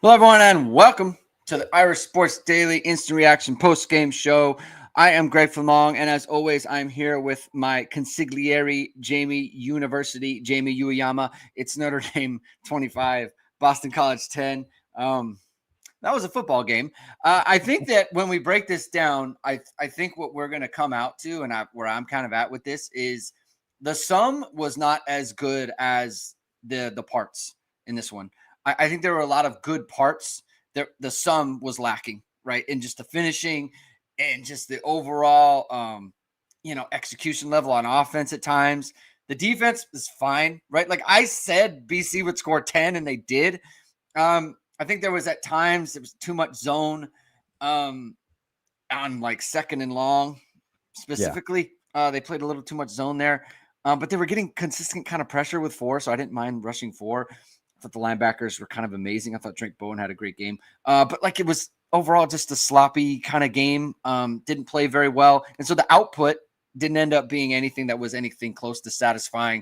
Hello, everyone, and welcome to the Irish Sports Daily Instant Reaction Post-Game Show. I am Greg Flammang, and as always, I'm here with my consigliere, Jamie Uyeyama. It's Notre Dame 25, Boston College 10. That was a football game. I think that when we break this down, I think what we're going to come out to, and where I'm kind of at with this, is the sum was not as good as the parts in this one. I think there were a lot of good parts. The sum was lacking, right? And just the finishing and just the overall, execution level on offense at times. The defense is fine, right? Like I said, BC would score 10, and they did. I think there was at times there was too much zone on like second and long specifically. Yeah. They played a little too much zone there, but they were getting consistent kind of pressure with 4, so I didn't mind rushing 4. I thought the linebackers were kind of amazing. I thought Drake Bowen had a great game, but like it was overall just a sloppy kind of game. Didn't play very well, and so the output didn't end up being anything that was anything close to satisfying,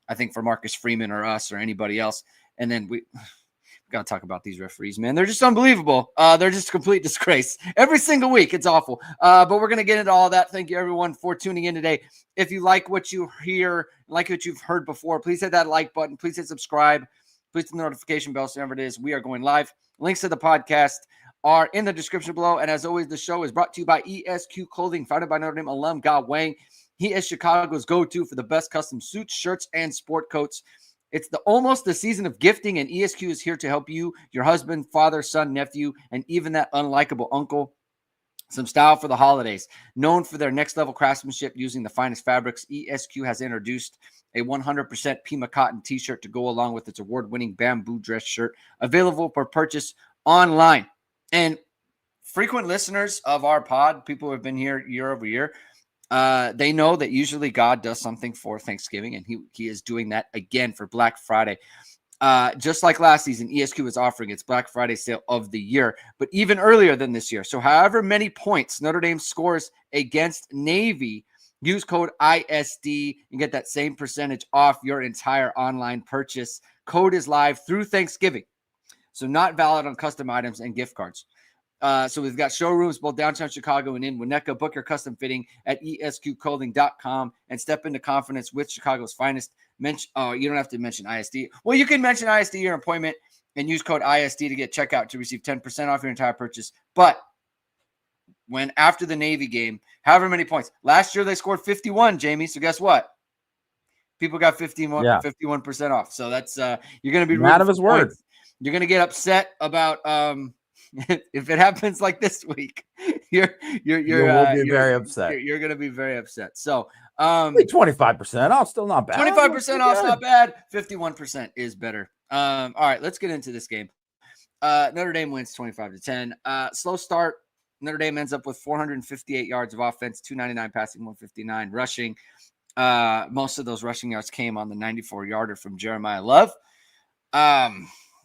I think, for Marcus Freeman or us or anybody else. And then we got to talk about these referees, man. They're just unbelievable. They're just a complete disgrace. Every single week, it's awful. But we're going to get into all that. Thank you, everyone, for tuning in today. If you like what you hear, like what you've heard before, please hit that like button. Please hit subscribe. Please hit the notification bell so whenever it is we are going live. Links to the podcast are in the description below. And as always, the show is brought to you by ESQ Clothing, founded by Notre Dame alum Ge Wang. He is Chicago's go-to for the best custom suits, shirts, and sport coats. It's almost the season of gifting, and ESQ is here to help you, your husband, father, son, nephew, and even that unlikable uncle. Some style for the holidays. Known for their next-level craftsmanship using the finest fabrics, ESQ has introduced a 100% Pima cotton t-shirt to go along with its award-winning bamboo dress shirt, available for purchase online. And frequent listeners of our pod, people who have been here year over year, they know that usually God does something for Thanksgiving, and he is doing that again for Black Friday. Just like last season, ESQ is offering its Black Friday sale of the year, but even earlier than this year. So however many points Notre Dame scores against Navy, use code ISD and get that same percentage off your entire online purchase. Code is live through Thanksgiving, so not valid on custom items and gift cards. So we've got showrooms both downtown Chicago and in Winnetka. Book your custom fitting at esqclothing.com and step into confidence with Chicago's finest. You don't have to mention ISD. Well, you can mention ISD your appointment and use code ISD to get checkout to receive 10% off your entire purchase. But when after the Navy game, however many points. Last year they scored 51, Jamie. So guess what? People got 51% off. So that's you're going to be out of his word. You're going to get upset about if it happens like this week, you will be very upset. You're going to be very upset. So 25% off, still not bad. 25% off, not bad. 51% is better. All right, let's get into this game. Notre Dame wins 25-10. Slow start. Notre Dame ends up with 458 yards of offense, 299 passing, 159 rushing. Most of those rushing yards came on the 94-yarder from Jeremiyah Love.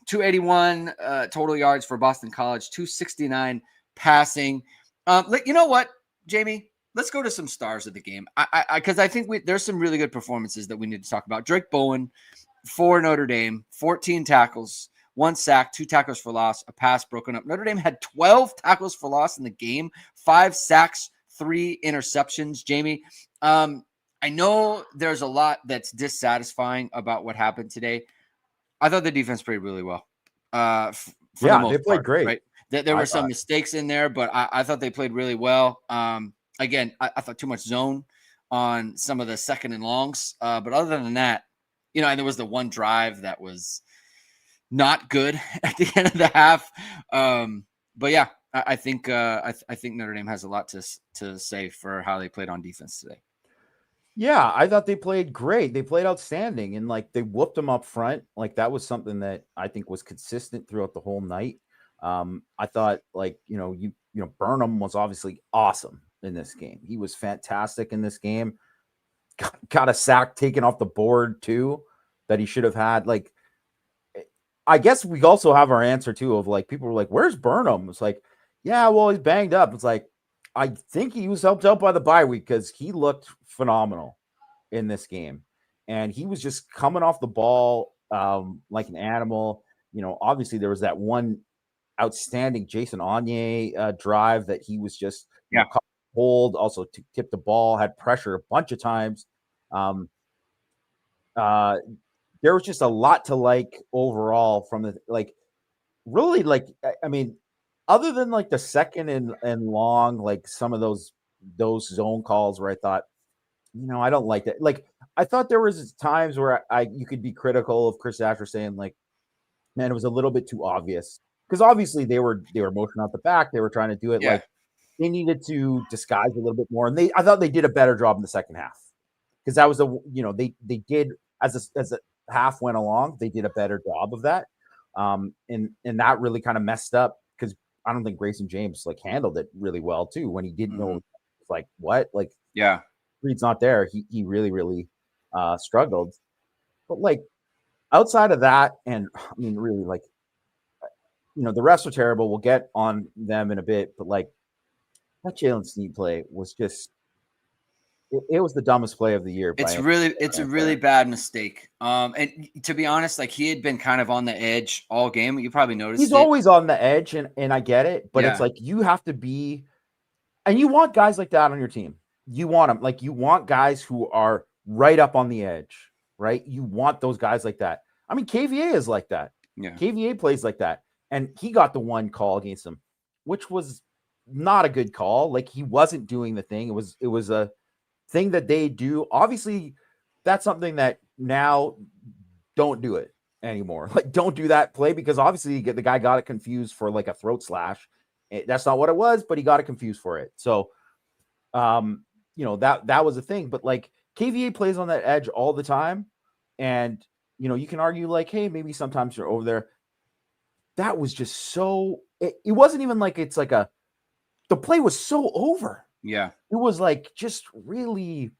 281 total yards for Boston College, 269 passing. You know what, Jamie? Let's go to some stars of the game. Because I think there's some really good performances that we need to talk about. Drake Bowen for Notre Dame, 14 tackles, 1 sack, 2 tackles for loss, a pass broken up. Notre Dame had 12 tackles for loss in the game, 5 sacks, 3 interceptions. Jamie, I know there's a lot that's dissatisfying about what happened today. I thought the defense played really well. They played great. Right? There were some mistakes in there, but I thought they played really well. Again, I thought too much zone on some of the second and longs. But other than that, and there was the one drive that was not good at the end of the half. But yeah, I think Notre Dame has a lot to say for how they played on defense today. Yeah, I thought they played great. They played outstanding, and they whooped them up front. That was something that I think was consistent throughout the whole night. I thought Burnham was obviously awesome in this game. He was fantastic in this game. Got a sack taken off the board too that he should have had. I guess we also have our answer too of people were like, "Where's Burnham?" It's yeah, well, he's banged up. It's I think he was helped out by the bye week because he looked phenomenal in this game. And he was just coming off the ball like an animal. Obviously there was that one outstanding Jason Onye drive that he was just hold, also tipped the ball, had pressure a bunch of times. There was just a lot to like overall from the really I mean, other than like the second and long, like some of those zone calls where I thought, I don't like that. Like I thought there was times where you could be critical of Chris Asher saying like, man, it was a little bit too obvious because obviously they were motioning out the back, they were trying to do it like they needed to disguise a little bit more, and I thought they did a better job in the second half because that was they did as the half went along, they did a better job of that, and that really kind of messed up because I don't think Grayson James like handled it really well too when he didn't know like what Reed's not there. He really struggled, but like outside of that, and I mean really like the refs are terrible. We'll get on them in a bit, but like that Jalen Sneed play was just it was the dumbest play of the year. It's a really bad mistake. And to be honest, like he had been kind of on the edge all game. You probably noticed he's always on the edge, and I get it, but it's like you have to be, and you want guys like that on your team. You want them, like you want guys who are right up on the edge, right? You want those guys like that. I mean, KVA is like that. Yeah, KVA plays like that, and he got the one call against him, which was not a good call. Like he wasn't doing the thing. It was a thing that they do. Obviously, that's something that now don't do it anymore. Like don't do that play because obviously the guy got it confused for like a throat slash. That's not what it was, but he got it confused for it. So, that was a thing. But like KVA plays on that edge all the time, and you can argue like, hey, maybe sometimes you're over there. That was just so. It wasn't even like it's like the play was so over. Yeah. It was like just really,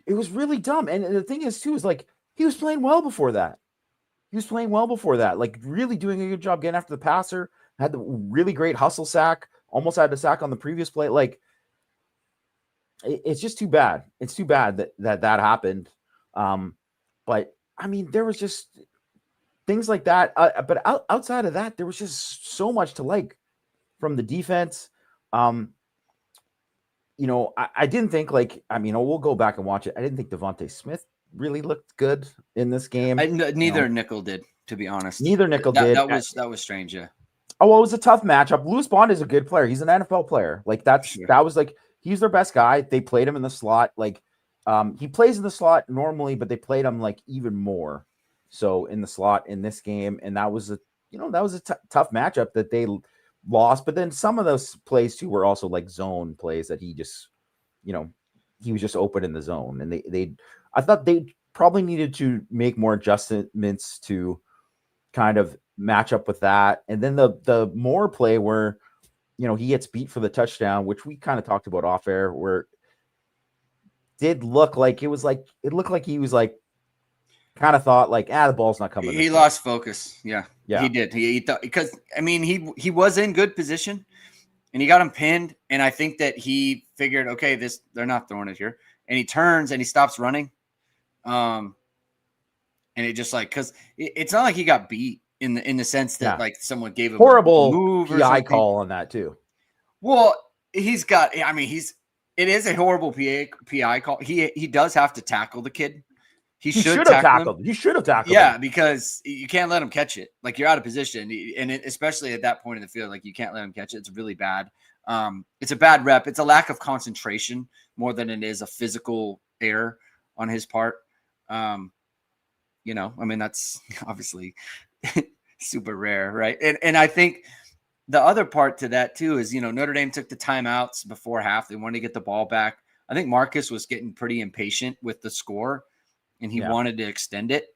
it was really dumb. And the thing is, too, is like he was playing well before that. Like really doing a good job getting after the passer, had the really great hustle sack, almost had a sack on the previous play. Like it's just too bad. It's too bad that happened. But I mean, there was just things like that. But outside of that, there was just so much to like from the defense. I didn't think we'll go back and watch it. I didn't think Devontae Smith really looked good in this game. Neither nickel did, to be honest. Neither nickel did. That was strange. Yeah. Oh, well, it was a tough matchup. Lewis Bond is a good player. He's an NFL player. Like that was like he's their best guy. They played him in the slot. Like he plays in the slot normally, but they played him like even more so in the slot in this game. And that was a tough matchup that they lost. But then some of those plays too were also like zone plays that he just, he was just open in the zone. And I thought they probably needed to make more adjustments to kind of match up with that. And then the more play where, he gets beat for the touchdown, which we kind of talked about off air, where did look like it looked like he was like kind of thought like, the ball's not coming. He lost focus. Yeah, he did. He thought, because I mean, he was in good position and he got him pinned. And I think that he figured, okay, they're not throwing it here. And he turns and he stops running. And it just like, cause it's not like he got beat in the sense that like someone gave him horrible a move or PI call on that too. Well, it is a horrible PI call. He does have to tackle the kid. He should have tackled. You should have tackled. Yeah, because you can't let him catch it. Like you're out of position, and especially at that point in the field, like you can't let him catch it. It's really bad. It's a bad rep. It's a lack of concentration more than it is a physical error on his part. That's obviously super rare, right? And I think the other part to that too is, Notre Dame took the timeouts before half. They wanted to get the ball back. I think Marcus was getting pretty impatient with the score, and he wanted to extend it.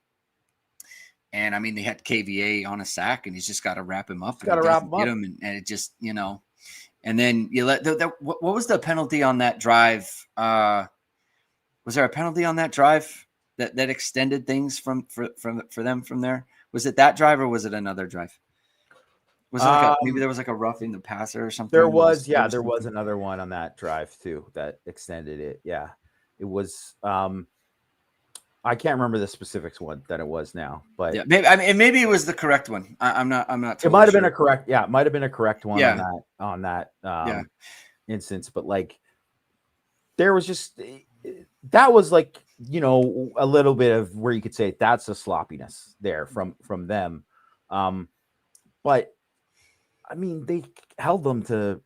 And I mean, they had KVA on a sack, and he's just got to wrap him up. Got to wrap him up. And it just, and then you let what was the penalty on that drive? Was there a penalty on that drive that extended things for them from there? Was it that drive or was it another drive? Was it maybe there was like a roughing the passer or something? There was another one on that drive too that extended it. Yeah, it was. I can't remember the specifics one that it was now, but yeah, maybe it was the correct one. I'm not it totally might have sure. been a correct. Yeah, it might have been a correct one Yeah. on that Yeah. instance. But like, there was just that was like, you know, a little bit of where you could say that's a sloppiness there from them. But I mean, they held them to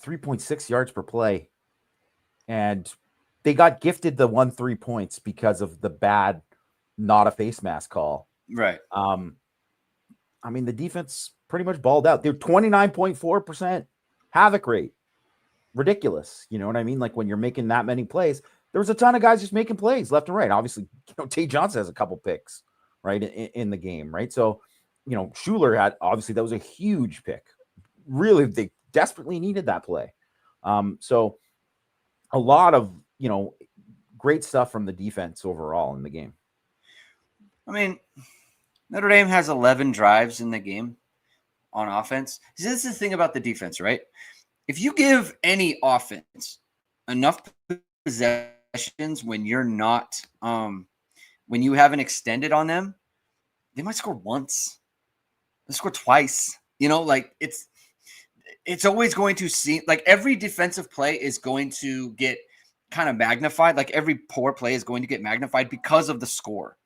3.6 yards per play, and they got gifted the 3 points because of the bad, not a face mask call. Right. I mean, the defense pretty much balled out. They're 29.4% havoc rate. Ridiculous. You know what I mean? Like when you're making that many plays, there was a ton of guys just making plays left and right. Obviously, you know, Tae Johnson has a couple picks, right, in the game, right? So, you know, Schuler had, obviously, that was a huge pick. Really, they desperately needed that play. So a lot of, you know, great stuff from the defense overall in the game. I mean, Notre Dame has 11 drives in the game on offense. This is the thing about the defense, right? If you give any offense enough possessions when you're not, when you haven't extended on them, they might score once. They score twice. You know, like it's always going to seem like every defensive play is going to get kind of magnified. Like every poor play is going to get magnified because of the score.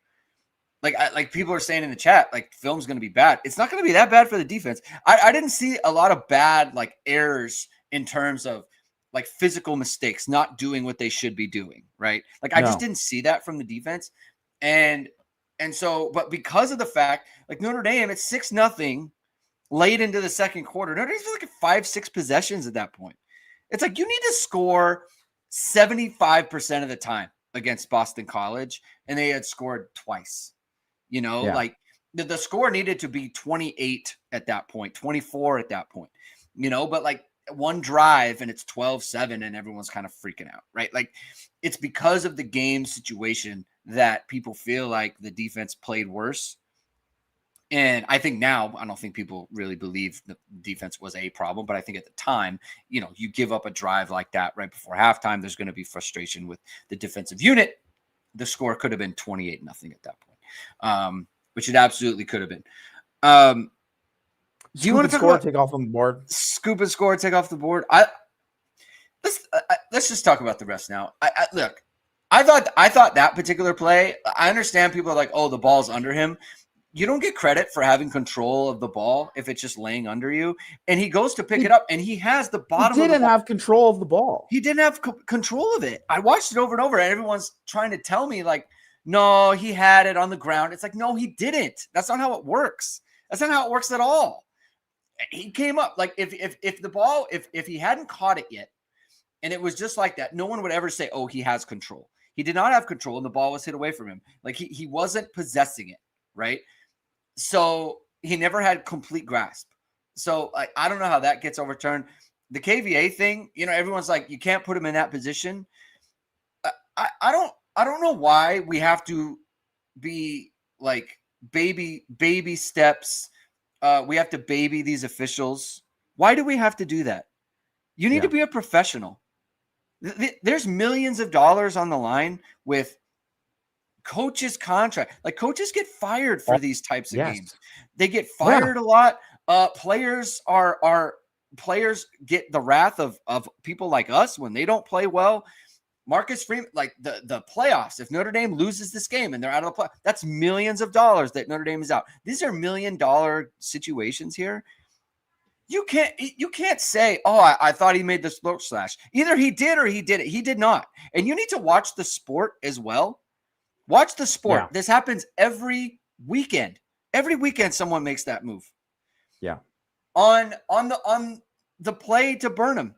Like people are saying in the chat, like film's going to be bad. It's not going to be that bad for the defense. I didn't see a lot of bad like errors in terms of like physical mistakes, not doing what they should be doing. Right. Like I just didn't see that from the defense. And so, but because of the fact, like Notre Dame, it's 6-0 late into the second quarter. Notre Dame's like 5-6 possessions at that point. It's like you need to score 75% of the time against Boston College, and they had scored twice. You know, like the score needed to be 28 at that point, 24 at that point, you know, but like one drive and it's 12-7 and everyone's kind of freaking out, right? Like it's because of the game situation that people feel like the defense played worse. And I think now, I don't think people really believe the defense was a problem, but I think at the time, you know, you give up a drive like that right before halftime, there's going to be frustration with the defensive unit. The score could have been 28-0 at that point, which it absolutely could have been. Do you want to talk about take off on the board? Scoop and score, take off the board? Let's just talk about the rest now. Look, I thought that particular play. I understand people are like, oh, the ball's under him. You don't get credit for having control of the ball if it's just laying under you. And he goes to pick it up, and he has the bottom. He didn't have control of the ball. He didn't have control of it. I watched it over and over, and everyone's trying to tell me like, no, he had it on the ground. It's like, no, he didn't. That's not how it works. That's not how it works at all. He came up like if the ball, if he hadn't caught it yet, and it was just like that, no one would ever say, oh, he has control. He did not have control, and the ball was hit away from him. Like he wasn't possessing it, right? So he never had complete grasp. So like, I don't know how that gets overturned. The KVA thing, you know, everyone's like, you can't put him in that position. I don't know why we have to be like baby steps. We have to baby these officials. Why do we have to do that? You need to be a professional. There's millions of dollars on the line with coaches' contract. Like coaches get fired for these types of games. They get fired a lot. Players players get the wrath of people like us when they don't play well. Marcus Freeman, like the playoffs, if Notre Dame loses this game and they're out of the play, that's millions of dollars that Notre Dame is out. These are $1 million situations here. You can't say, oh, I thought he made the slope slash. Either he did or he did it. He did not. And you need to watch the sport as well. Watch the sport. Yeah. This happens every weekend. Every weekend someone makes that move. Yeah. On the play to Burnham.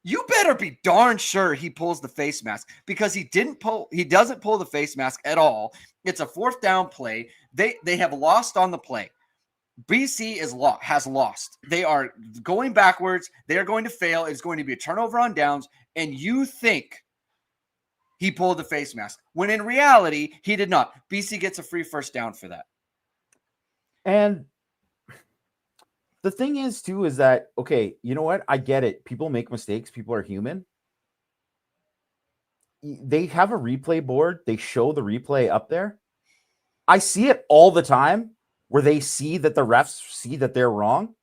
You better be darn sure he pulls the face mask because he doesn't pull the face mask at all. It's a 4th down play. They have lost on the play. BC has lost. They are going backwards. They are going to fail. It's going to be a turnover on downs. And you think he pulled the face mask when in reality, he did not. BC gets a free 1st down for that. And the thing is, too, is that, okay, you know what? I get it. People make mistakes. People are human. they have a replay board. They show the replay up there. I see it all the time where they see that the refs see that they're wrong.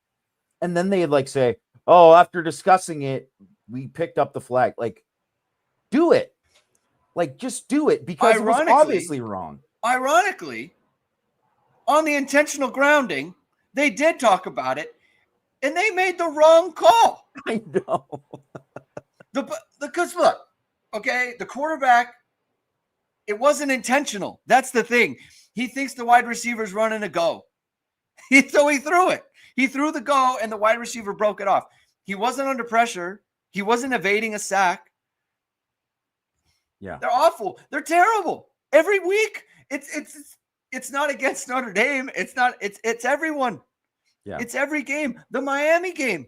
And then they like say, oh, after discussing it, we picked up the flag. Like, do it. Like, just do it because it was obviously wrong. Ironically, on the intentional grounding, they did talk about it, and they made the wrong call. I know. Because look, okay, the quarterback, it wasn't intentional. That's the thing. He thinks the wide receiver's running a go. So he threw it. He threw the go, and the wide receiver broke it off. He wasn't under pressure. He wasn't evading a sack. Yeah. They're awful. They're terrible. Every week. It's not against Notre Dame. It's everyone. Yeah. It's every game. The Miami game.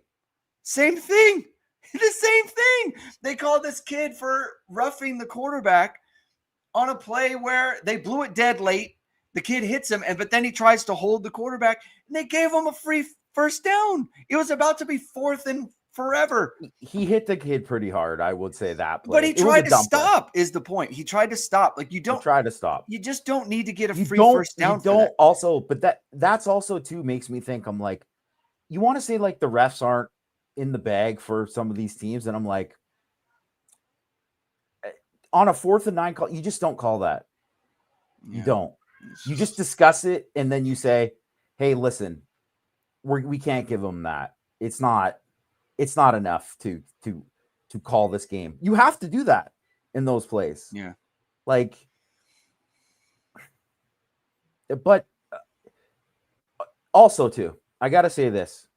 Same thing. The same thing. They called this kid for roughing the quarterback on a play where they blew it dead late. The kid hits him, but then he tries to hold the quarterback, and they gave him a free first down. It was about to be fourth and forever. He hit the kid pretty hard, I would say that. Play. But he tried to stop, is the point. He tried to stop. Like, you don't try to stop. You just don't need to get a free first down. You don't also, but that's also too makes me think, I'm like, you want to say like the refs aren't in the bag for some of these teams, and I'm like, on a 4th and 9 call, you just don't call that. You don't. You just discuss it, and then you say, hey, listen, we can't give them that. It's not enough to call this game. You have to do that in those plays. Yeah. Like, but also too, I got to say this,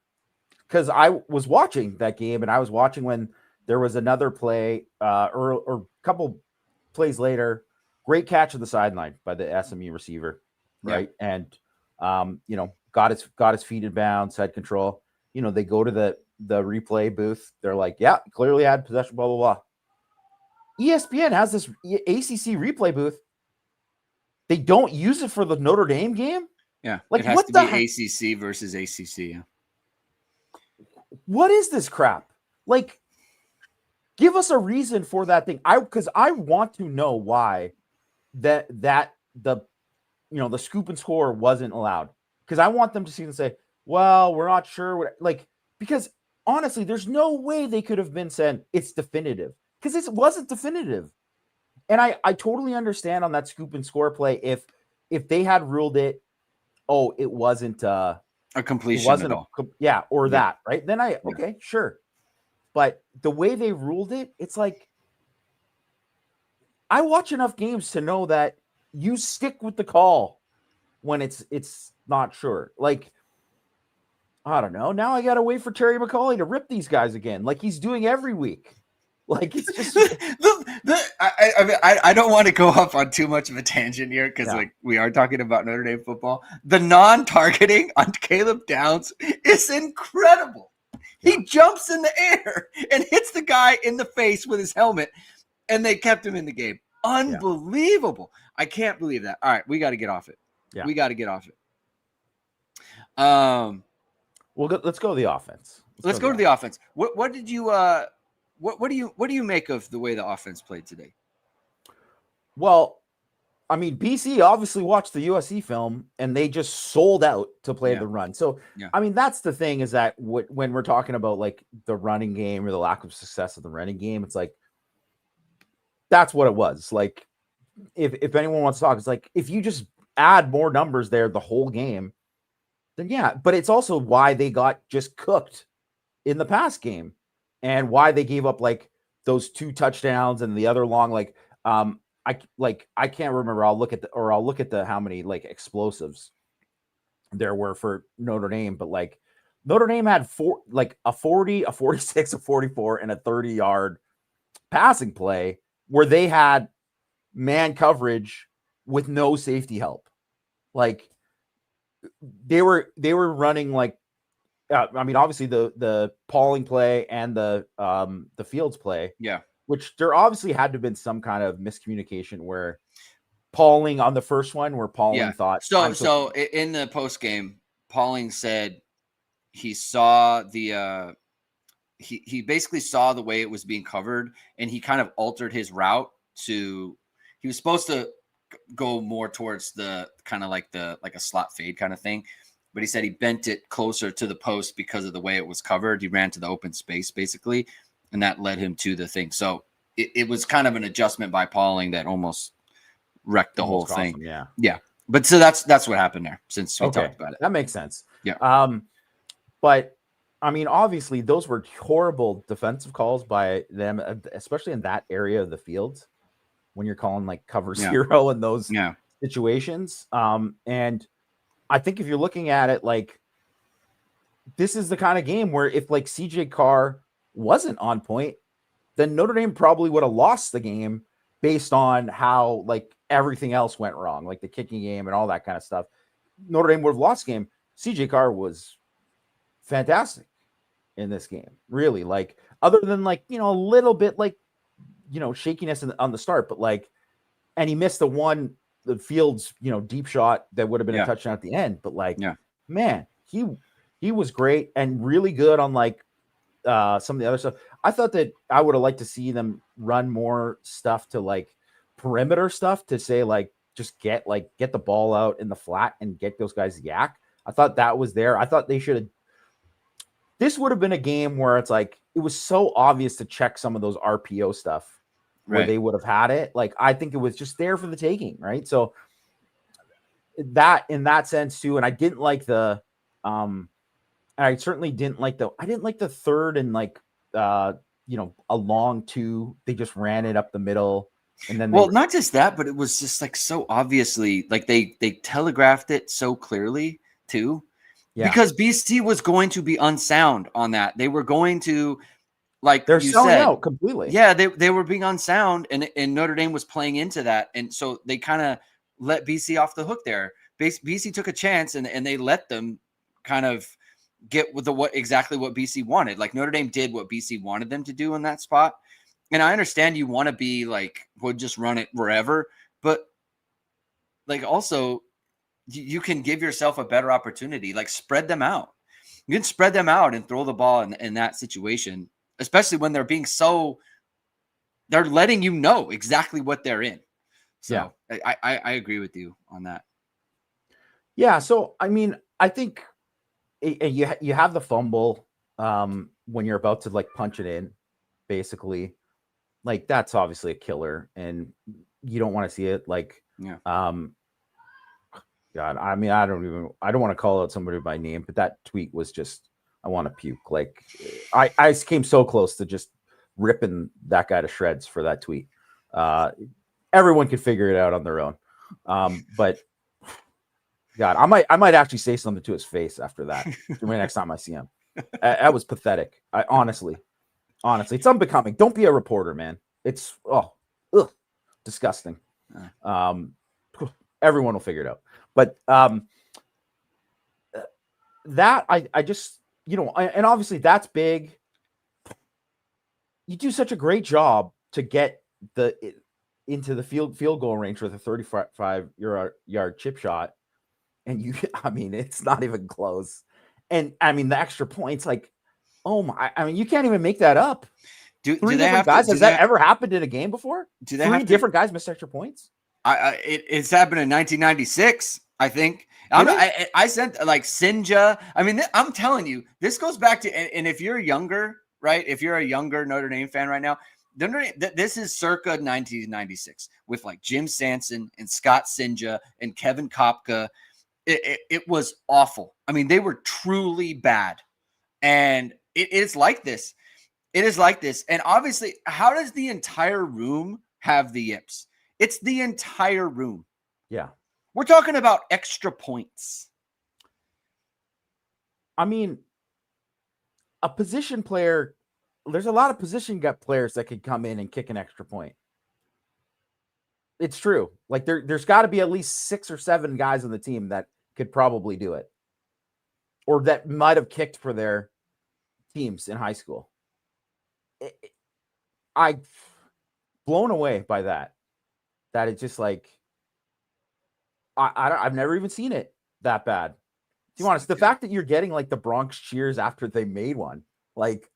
because I was watching that game, and I was watching when there was another play or a couple plays later, great catch of the sideline by the SMU receiver, right? Yeah. And got his feet in bounds, had control. They go to the replay booth. They're like, yeah, clearly had possession, blah, blah, blah. ESPN has this ACC replay booth. They don't use it for the Notre Dame game. Yeah. Like, it has to be ACC versus ACC. Yeah. What is this crap? Like, give us a reason for that thing. Because I want to know why that the scoop and score wasn't allowed. Because I want them to see and say, well, we're not sure because honestly, there's no way they could have been said it's definitive, because it wasn't definitive. And I totally understand on that scoop and score play if they had ruled it, it wasn't a completion, it wasn't that, right? Then okay, sure. But the way they ruled it, it's like, I watch enough games to know that you stick with the call when it's not sure. Like, I don't know. Now I got to wait for Terry McAulay to rip these guys again, like he's doing every week. Like, it's just I don't want to go off on too much of a tangent here, because we are talking about Notre Dame football. The non-targeting on Caleb Downs is incredible. He jumps in the air and hits the guy in the face with his helmet, and they kept him in the game. Unbelievable. I can't believe that. All right, we got to get off it. Yeah. We got to get off it. Let's go to the offense. Let's go to the offense. What did you what do you make of the way the offense played today? Well, I mean, BC obviously watched the USC film, and they just sold out to play the run. So, I mean, that's the thing, is that when we're talking about like the running game or the lack of success of the running game, it's like, that's what it was. Like, if anyone wants to talk, it's like, if you just add more numbers there the whole game, then but it's also why they got just cooked in the pass game, and why they gave up like those 2 touchdowns and the other long, I can't remember. I'll look at the how many like explosives there were for Notre Dame, but like Notre Dame had a 40, a 46, a 44, and a 30-yard passing play where they had man coverage with no safety help. Like, they were running like, I mean, obviously the Pauling play and the Fields play, which there obviously had to have been some kind of miscommunication where Pauling on the first one, where Pauling thought. So in the post game, Pauling said he saw he basically saw the way it was being covered, and he kind of altered his route he was supposed to go more towards the kind of like a slot fade kind of thing. But he said he bent it closer to the post because of the way it was covered. He ran to the open space basically, and that led him to the thing. So it was kind of an adjustment by Pauling that almost wrecked the whole thing. Yeah. But so that's what happened there since we talked about it. That makes sense. Yeah. But I mean, obviously those were horrible defensive calls by them, especially in that area of the field when you're calling like cover zero in those situations. And I think if you're looking at it, like this is the kind of game where if like CJ Carr wasn't on point, then Notre Dame probably would have lost the game based on how like everything else went wrong, like the kicking game and all that kind of stuff. Notre Dame would have lost the game. CJ Carr was fantastic in this game, really. Like other than like, you know, a little bit like, you know, shakiness on the start, but like, and he missed the Fields, you know, deep shot that would have been a touchdown at the end. But like, man, he was great and really good on like some of the other stuff. I thought that I would have liked to see them run more stuff to like perimeter stuff to say like just get the ball out in the flat and get those guys yak. I thought that was there. I thought they should have. This would have been a game where it's like it was so obvious to check some of those RPO stuff where they would have had it. Like I think it was just there for the taking, right? So that in that sense too. And I didn't like the I certainly didn't like the third and like you know, a long two. They just ran it up the middle. And then not just that, but it was just like so obviously like they telegraphed it so clearly too. Yeah. Because BC was going to be unsound on that. They were going to like they're selling out completely. Yeah, they were being unsound and Notre Dame was playing into that. And so they kind of let BC off the hook there. BC took a chance and they let them kind of get with what BC wanted. Like Notre Dame did what BC wanted them to do in that spot. And I understand you want to be like, would just run it wherever, but like also you can give yourself a better opportunity, like spread them out. You can spread them out and throw the ball in that situation, especially when they're letting you know exactly what they're in. So I agree with you on that. Yeah. So, I mean, I think you have the fumble when you're about to like punch it in, basically. Like that's obviously a killer, and you don't want to see it. Like, God, I mean, I don't want to call out somebody by name, but that tweet was just, I want to puke. Like, I came so close to just ripping that guy to shreds for that tweet. Everyone could figure it out on their own, but. God, I might actually say something to his face after that. The next time I see him, that was pathetic. Honestly, it's unbecoming. Don't be a reporter, man. It's disgusting. Everyone will figure it out. But that I just, you know, and obviously that's big. You do such a great job to get into the field goal range with a 35-yard chip shot. And I mean, it's not even close. And I mean, the extra points, like, oh my, I mean, you can't even make that up. Three different guys. Has that ever happened in a game before? Three different guys missed extra points? It's happened in 1996, I think. I sent like Sinja. I mean, I'm telling you, this goes back to, and if you're younger, right? If you're a younger Notre Dame fan right now, this is circa 1996 with like Jim Sanson and Scott Sinja and Kevin Kopka. It was awful. I mean, they were truly bad. And it is like this. It is like this. And obviously, how does the entire room have the yips? It's the entire room. Yeah. We're talking about extra points. I mean, a position player, there's a lot of position players that could come in and kick an extra point. It's true. Like there's got to be at least 6 or 7 guys on the team that could probably do it, or that might have kicked for their teams in high school. I'm blown away by that. That it's just like I've never even seen it that bad. Do you want to? The fact that you're getting like the Bronx cheers after they made one, like,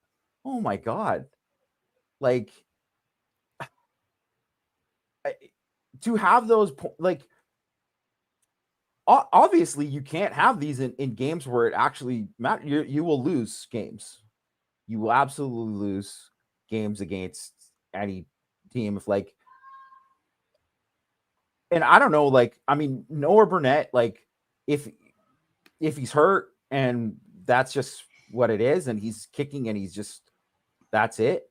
oh my God, like to have those like obviously you can't have these in games where it actually matters. You will lose games. You will absolutely lose games against any team if like, and I don't know, like, I mean, Noah Burnett, like if he's hurt and that's just what it is, and he's kicking and he's just, that's it.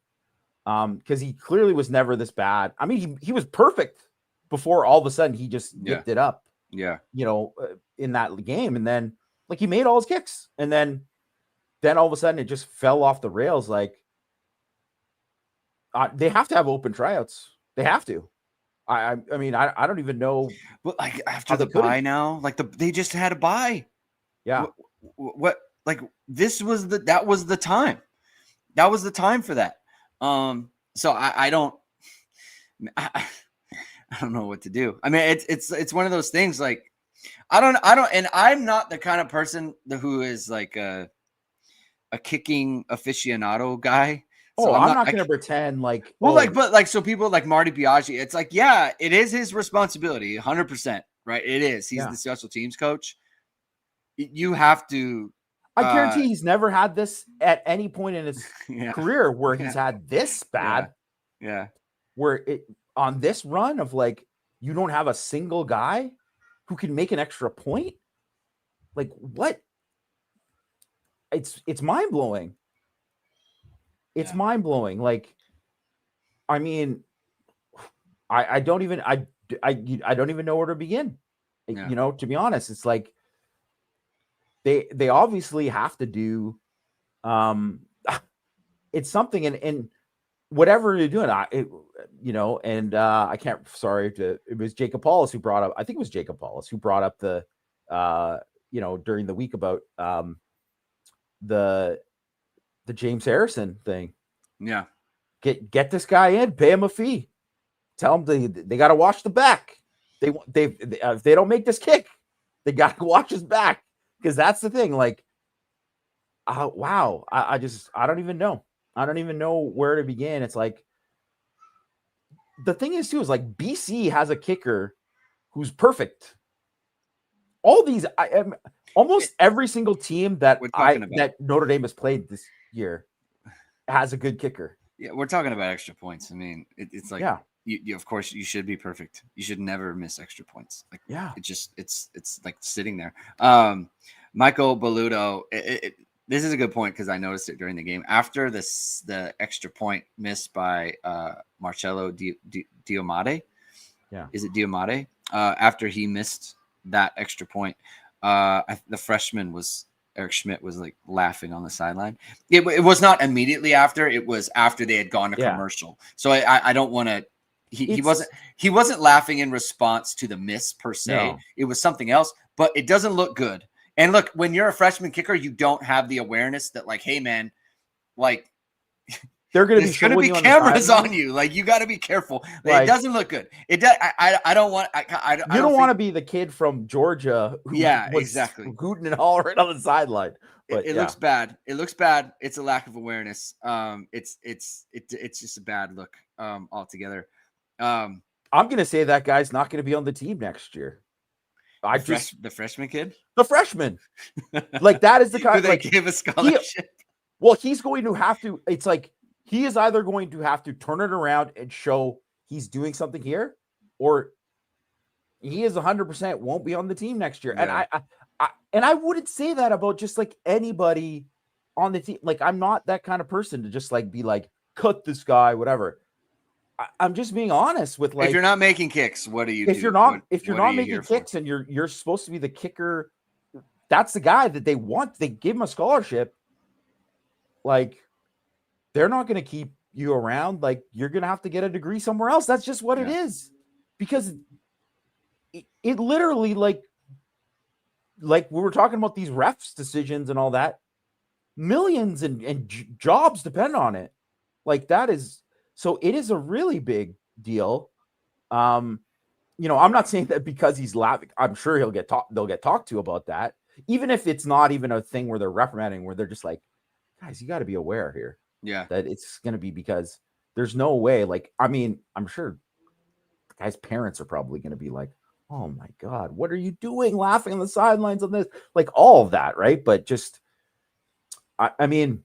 Because he clearly was never this bad. I mean, he was perfect before all of a sudden he just nicked it up. Yeah. You know, in that game. And then like he made all his kicks. And then all of a sudden it just fell off the rails. Like they have to have open tryouts. They have to. I mean, I don't even know. But like after the bye now, like they just had a bye. Yeah. What like that was the time. That was the time for that. So I don't know what to do. I mean, it's one of those things. Like I don't, and I'm not the kind of person who is like a kicking aficionado guy. So I'm not going to pretend like, well, but so people like Marty Biaggi, it's like, yeah, it is his responsibility, 100%, right? It is. He's the special teams coach. You have to. I guarantee he's never had this at any point in his career where he's had this bad. Yeah. Where it on this run of like, you don't have a single guy who can make an extra point. Like what? It's mind blowing. It's mind blowing. Like, I mean, I don't even know where to begin. You know, to be honest, it's like they obviously have to do it's something, and whatever you're doing, you know, and I can't. Sorry, it was Jacob Paulus who brought up. I think it was Jacob Paulus who brought up the you know, during the week about the James Harrison thing. Yeah. Get this guy in, pay him a fee. Tell him they got to watch the back. If they don't make this kick, they got to watch his back, because that's the thing. Like, wow, I don't even know. I don't even know where to begin. It's like, the thing is too, is like BC has a kicker who's perfect. All these, almost every single team that Notre Dame has played this year has a good kicker. Yeah, we're talking about extra points. I mean, it's like, you of course you should be perfect. You should never miss extra points. Like, it's like sitting there. Michael Baluto, this is a good point because I noticed it during the game. After the extra point missed by Marcello Diomade. Yeah. Is it Diomade? After he missed that extra point, the freshman Eric Schmidt was like laughing on the sideline. It was not immediately after. It was after they had gone to commercial. So I don't want to. He wasn't laughing in response to the miss per se. No. It was something else. But it doesn't look good. And look, when you're a freshman kicker, you don't have the awareness that, like, hey man, like, they're going to be cameras on you. Like, you got to be careful. Like, it doesn't look good. It does. I don't want. I don't want to be the kid from Georgia. Who exactly. Hooting and hollering on the sideline. But it looks bad. It looks bad. It's a lack of awareness. It's just a bad look. Altogether. I'm going to say that guy's not going to be on the team next year. The freshman kid. The freshman. Like, that is the kind. Do they give a scholarship? He's going to have to. It's like, he is either going to have to turn it around and show he's doing something here, or he is 100% won't be on the team next year. Yeah. And I wouldn't say that about just like anybody on the team. Like, I'm not that kind of person to just like be like, cut this guy, whatever. I'm just being honest with, like, if you're not making kicks, what do you do? If you're not making kicks and you're supposed to be the kicker, that's the guy that they want. They give him a scholarship. Like, they're not going to keep you around. Like, you're going to have to get a degree somewhere else. That's just what it is. Because it literally, like we were talking about these refs decisions and all that, millions and jobs depend on it. Like, that is, so it is a really big deal. You know, I'm not saying that because he's laughing. I'm sure they'll get talked to about that. Even if it's not even a thing where they're reprimanding, where they're just like, guys, you got to be aware here. Yeah. That it's going to be, because there's no way. Like, I mean, I'm sure guy's parents are probably going to be like, oh my God, what are you doing laughing on the sidelines on this? Like all of that, right? But just, I mean,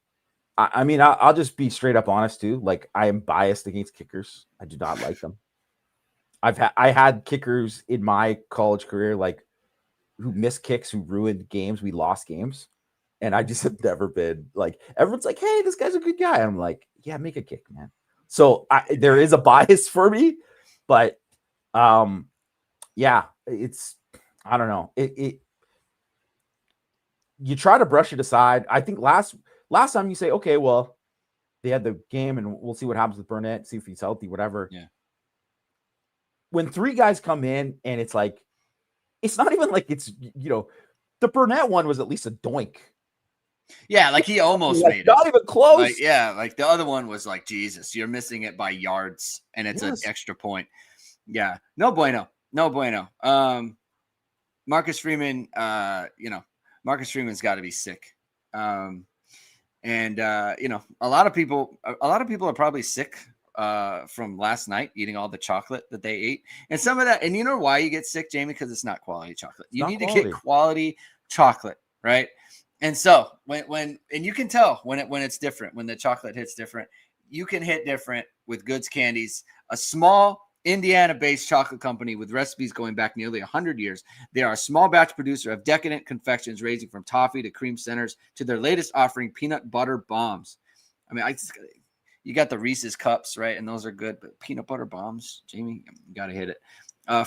I'll just be straight up honest too. Like I am biased against kickers. I do not like them. I had kickers in my college career, like who missed kicks, who ruined games. We lost games. And I just have never been like, everyone's like, hey, this guy's a good guy. I'm like, yeah, make a kick, man. So there is a bias for me, but yeah, it's, I don't know. You try to brush it aside. I think last time you say, okay, well, they had the game and we'll see what happens with Burnett, see if he's healthy, whatever. Yeah. When 3 guys come in and it's like, it's not even like it's, the Burnett one was at least a doink. Yeah, like he almost like, made not it. even close. Like, yeah, like the other one was like, Jesus, you're missing it by yards, and it's an extra point. Yeah, no bueno. Marcus Freeman, Marcus Freeman's got to be sick. A lot of people are probably sick from last night eating all the chocolate that they ate, and some of that. And you know why you get sick, Jamie? Because it's not quality chocolate. You need to get quality chocolate, right? And so when you can tell when it's different, when the chocolate hits different, you can hit different with Goods Candies, a small Indiana-based chocolate company with recipes going back nearly 100 years. They are a small batch producer of decadent confections ranging from toffee to cream centers to their latest offering, peanut butter bombs. I mean, you got the Reese's cups, right? And those are good, but peanut butter bombs, Jamie, you got to hit it.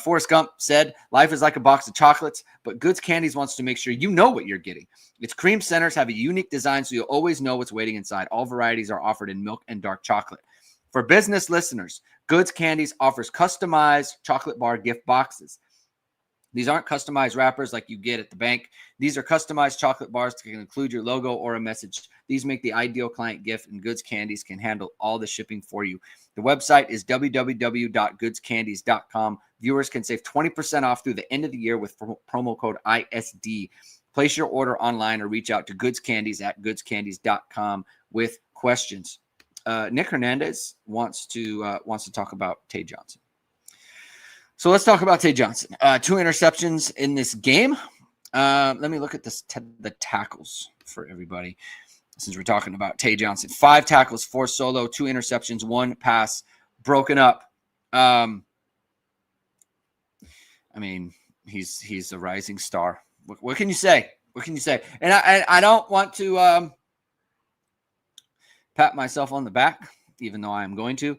Forrest Gump said, life is like a box of chocolates, but Goods Candies wants to make sure you know what you're getting. Its cream centers have a unique design, so you'll always know what's waiting inside. All varieties are offered in milk and dark chocolate. For business listeners, Goods Candies offers customized chocolate bar gift boxes. These aren't customized wrappers like you get at the bank. These are customized chocolate bars that can include your logo or a message. These make the ideal client gift, and Goods Candies can handle all the shipping for you. The website is www.goodscandies.com. Viewers can save 20% off through the end of the year with promo code ISD. Place your order online or reach out to Goods Candies at goodscandies.com with questions. Nick Hernandez wants to talk about Tae Johnson. So let's talk about Tae Johnson. 2 interceptions in this game. Let me look at the tackles for everybody, since we're talking about Tae Johnson. 5 tackles, 4 solo, 2 interceptions, 1 pass broken up. I mean, he's a rising star. What can you say? What can you say? And I don't want to pat myself on the back, even though I am going to.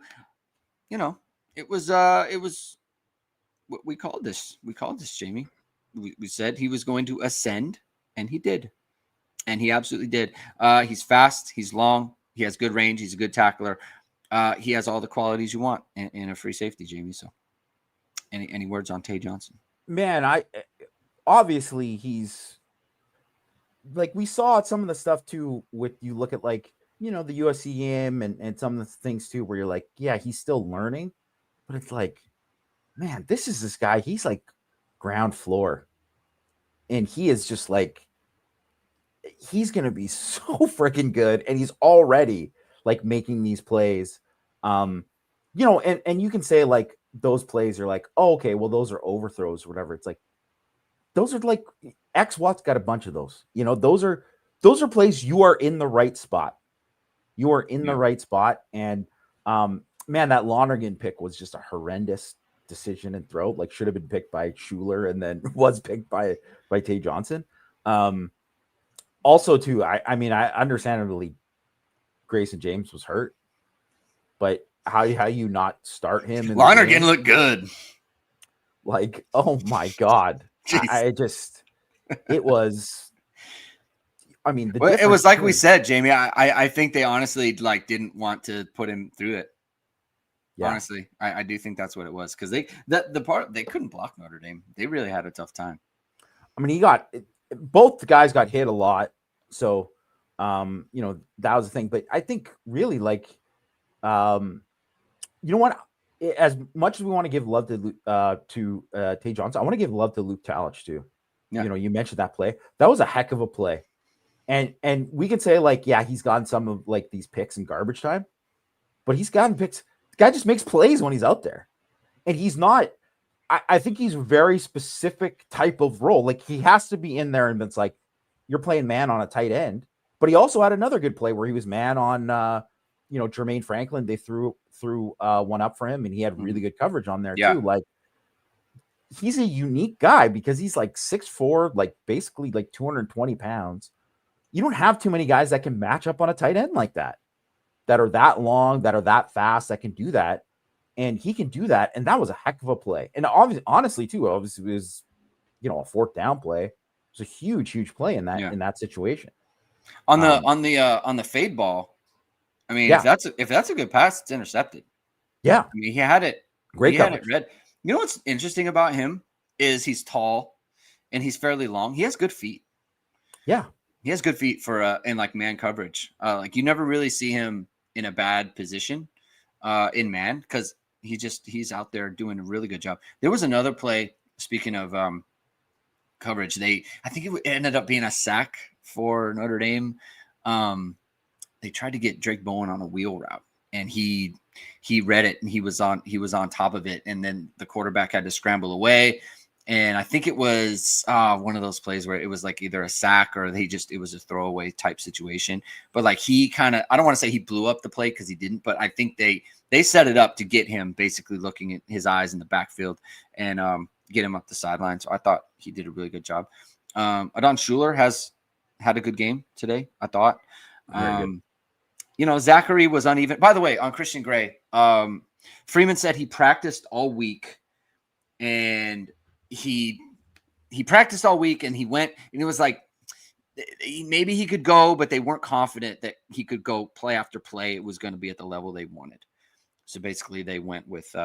It was what we called this. We called this, Jamie. We said he was going to ascend, and he did. And he absolutely did. He's fast. He's long. He has good range. He's a good tackler. He has all the qualities you want in a free safety, Jamie. So any words on Tae Johnson? Man, obviously he's like, we saw some of the stuff too with, you look at like, the USC game and some of the things too, where you're like, yeah, he's still learning, but it's like, man, this guy, he's like ground floor, and he is just like, he's going to be so freaking good. And he's already like making these plays. And you can say like those plays are like, oh, okay, well, those are overthrows or whatever. It's like, those are like, X Watt's got a bunch of those, those are plays. You are in the right spot. You are in the right spot. And man, that Lonergan pick was just a horrendous decision and throw. Like, should have been picked by Schuler and then was picked by Tae Johnson. Also too, I mean, I understandably Grayson James was hurt, but how you not start him? Lonergan looked good. Like, oh my God. It was, I mean, it was like we said, Jamie, I think they honestly like didn't want to put him through it. Yeah. Honestly, I do think that's what it was, because they couldn't block Notre Dame. They really had a tough time. I mean, both the guys got hit a lot, so that was the thing. But I think really, like, you know what? As much as we want to give love to Tae Johnson, I want to give love to Luke Talich too. Yeah. You mentioned that play. That was a heck of a play, and we could say like, yeah, he's gotten some of like these picks in garbage time, but he's gotten picks. Guy just makes plays when he's out there. And he's not, I think he's a very specific type of role. Like he has to be in there and it's like, you're playing man on a tight end, but he also had another good play where he was man on, Jermaine Franklin. They threw one up for him and he had really good coverage on there too. Like he's a unique guy because he's like 6'4", like basically like 220 pounds. You don't have too many guys that can match up on a tight end like that are that long, that are that fast, that can do that. And he can do that. And that was a heck of a play. And honestly, too, obviously it was, a fourth down play. It was a huge play in that situation. On the fade ball. I mean, if that's a good pass, it's intercepted. Yeah. I mean, he had it. Great coverage. Had it read. You know what's interesting about him is he's tall and he's fairly long. He has good feet. Yeah. He has good feet for in like man coverage. Like you never really see him in a bad position in man because he's out there doing a really good job. There was another play, speaking of coverage, I think it ended up being a sack for Notre Dame. They tried to get Drake Bowen on a wheel route and he read it and he was on top of it, and then the quarterback had to scramble away. And I think it was one of those plays where it was like either a sack or it was a throwaway type situation. But like he kind of, I don't want to say he blew up the play because he didn't, but I think they set it up to get him basically looking at his eyes in the backfield and get him up the sideline. So I thought he did a really good job. Adon Schuler has had a good game today, I thought. Zachary was uneven. By the way, on Christian Gray, Freeman said he practiced all week and he practiced all week and he went and it was like maybe he could go, but they weren't confident that he could go play after play. It was going to be at the level they wanted. So basically they went with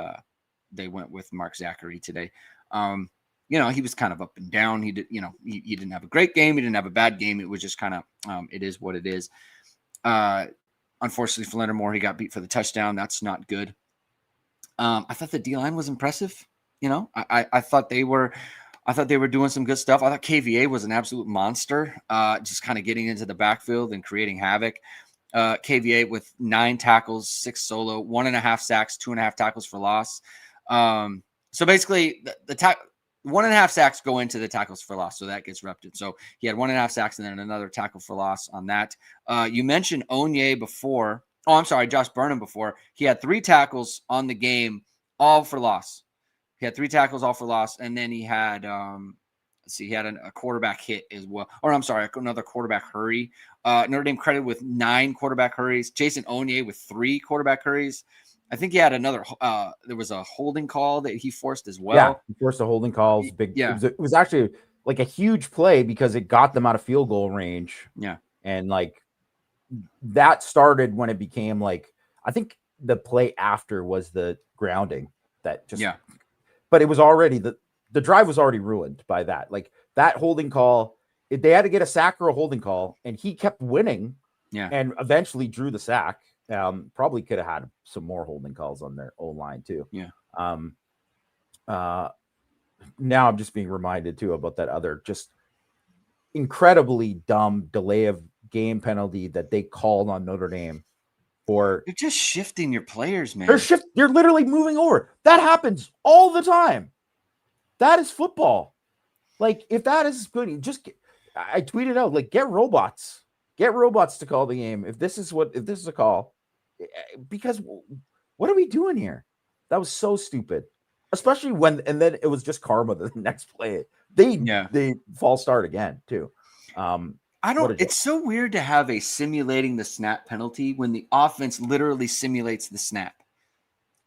Mark Zachary today. He was kind of up and down. He didn't have a great game. He didn't have a bad game. It was just kind of it is what it is. Unfortunately for Leonard Moore, he got beat for the touchdown. That's not good. I thought the D-line was impressive. I thought they were doing some good stuff. I thought KVA was an absolute monster, just kind of getting into the backfield and creating havoc. KVA with 9 tackles, 6 solo, 1.5 sacks, 2.5 tackles for loss. So basically the 1.5 sacks go into the tackles for loss. So that gets repted. So he had 1.5 sacks and then another tackle for loss on that. You mentioned Onye before. Oh, I'm sorry, Josh Burnham before. He had 3 tackles on the game, all for loss. He had 3 tackles, all for loss. And then he had, he had a quarterback hit as well. Or I'm sorry, another quarterback hurry. Notre Dame credited with 9 quarterback hurries. Jason Onye with 3 quarterback hurries. I think he had another. There was a holding call that he forced as well. Yeah, he forced a holding call. It was big. Yeah. It was actually like a huge play because it got them out of field goal range. Yeah. And like that started when it became like, I think the play after was the grounding that just, but it was already the drive was already ruined by that. Like that holding call, they had to get a sack or a holding call and he kept winning and eventually drew the sack. Probably could have had some more holding calls on their O-line too. Yeah. Now I'm just being reminded too about that other just incredibly dumb delay of game penalty that they called on Notre Dame for. You're just shifting your players, man. They're literally moving over. That happens all the time. That is football. Like if that is good, I tweeted out like get robots to call the game. If this is a call, because what are we doing here? That was so stupid. Especially and then it was just karma the next play. They false start again too. It's so weird to have a simulating the snap penalty when the offense literally simulates the snap.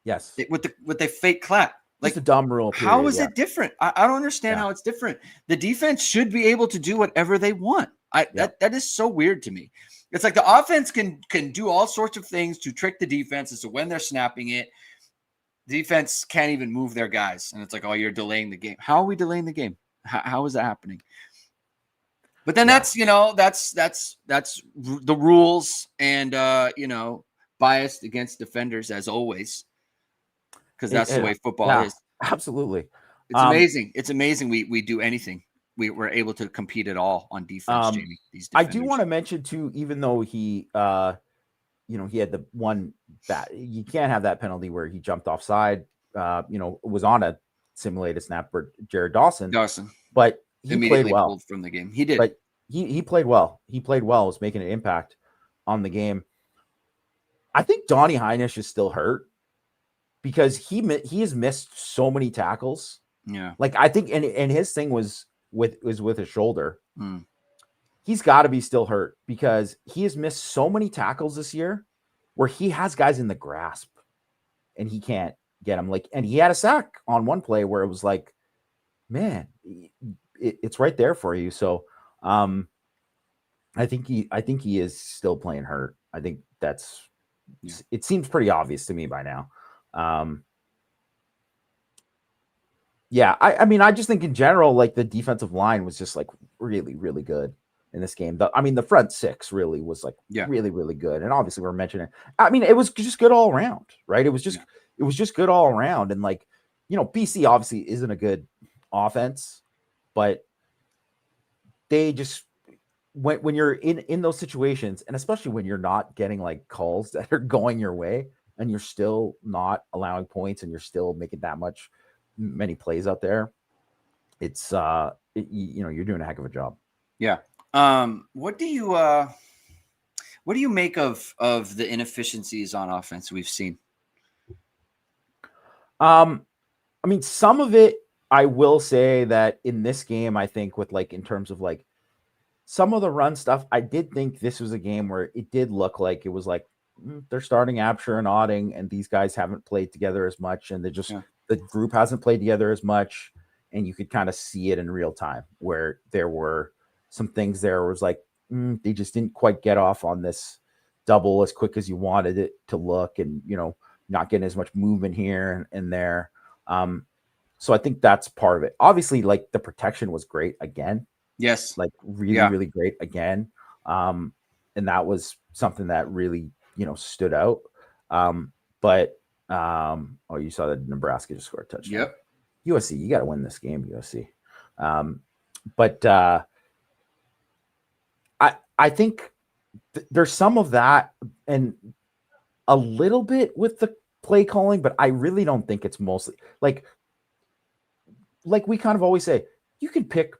Yes. With the fake clap. Like just a dumb rule. Period, how is it different? I don't understand how it's different. The defense should be able to do whatever they want. That is so weird to me. It's like the offense can do all sorts of things to trick the defense as to when they're snapping it. The defense can't even move their guys. And it's like, oh, you're delaying the game. How are we delaying the game? How is that happening? But then that's the rules and, biased against defenders as always, because that's the way football is. Absolutely. It's amazing. It's amazing we do anything. We're able to compete at all on defense, Jamie. I do want to mention too, even though he, he had the one that you can't have that penalty where he jumped offside. was on a simulated snap for Jared Dawson, but he played well. Pulled from the game. He did. But he played well. He played well. Was making an impact on the game. I think Donnie Heinisch is still hurt because he has missed so many tackles. Yeah. Like I think, and his thing was with his shoulder. Mm. He's got to be still hurt because he has missed so many tackles this year where he has guys in the grasp and he can't get them. Like, and he had a sack on one play where it was like, man, it's right there for you. So, I think he is still playing hurt. I think it seems pretty obvious to me by now. I mean, I just think in general, like the defensive line was just like really, really good in this game. The front six really was like really, really good. And obviously we're mentioning, I mean, it was just good all around, right? It was just good all around. And like, BC obviously isn't a good offense, but they just, when you're in those situations, and especially when you're not getting like calls that are going your way and you're still not allowing points and you're still making many plays out there, it's you're doing a heck of a job. Yeah. What do you make of the inefficiencies on offense we've seen? I mean, some of it, I will say that in this game, I think with like in terms of like some of the run stuff, I did think this was a game where it did look like it was like they're starting Absher and Otting, and these guys haven't played together as much, and the group hasn't played together as much, and you could kind of see it in real time where there were some things there where it was like they just didn't quite get off on this double as quick as you wanted it to look, and not getting as much movement here and there. So I think that's part of it. Obviously, like the protection was great again. Yes. Like really, really great again. And that was something that really, stood out. But you saw that Nebraska just scored a touchdown. Yep. USC, you got to win this game, USC. I think there's some of that and a little bit with the play calling, but I really don't think it's mostly like we kind of always say, you can pick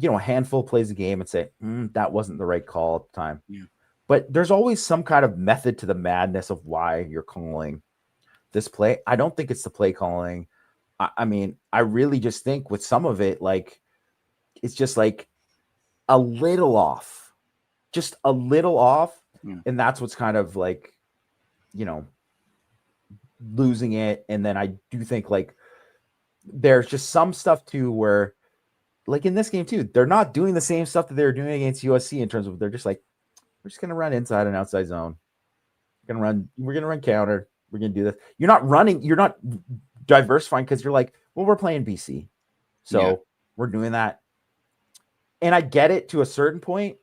a handful of plays a game and say, that wasn't the right call at the time. Yeah. But there's always some kind of method to the madness of why you're calling this play. I don't think it's the play calling. I mean, I really just think with some of it, like, it's just like a little off. Just a little off. Yeah. And that's what's kind of like, losing it. And then I do think like there's just some stuff too where, like in this game too, they're not doing the same stuff that they were doing against USC in terms of they're just like, we're just gonna run inside and outside zone. We're gonna run counter. We're gonna do this. You're not running. You're not diversifying because you're like, well, we're playing BC, so we're doing that. And I get it to a certain point,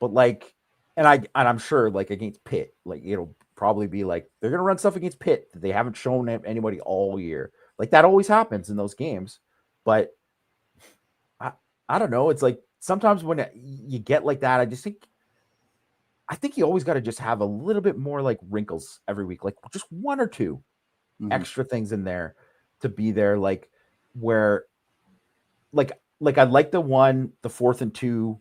but like, and I'm sure like against Pitt, like it'll probably be like they're gonna run stuff against Pitt that they haven't shown anybody all year. Like that always happens in those games, but I don't know. It's like sometimes when you get like that, I think you always got to just have a little bit more like wrinkles every week, like just one or two extra things in there to be there. Like where, like I like the 4th and 2,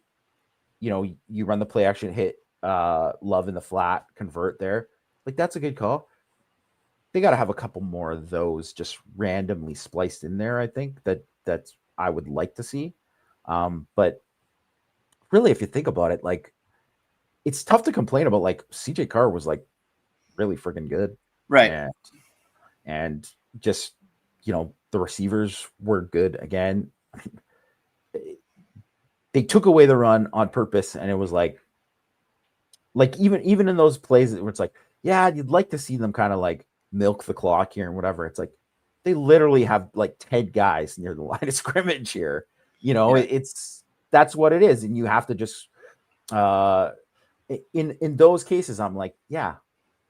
you run the play action, hit Love in the flat, convert there. Like that's a good call. They got to have a couple more of those just randomly spliced in there. I think that's I would like to see. But really, if you think about it, like it's tough to complain about. Like CJ Carr was like really freaking good, right? And just the receivers were good again. They took away the run on purpose, and it was like even in those plays where it's like, yeah, you'd like to see them kind of like milk the clock here and whatever. It's like they literally have like 10 guys near the line of scrimmage here. That's what it is. And you have to just, in those cases, I'm like, yeah,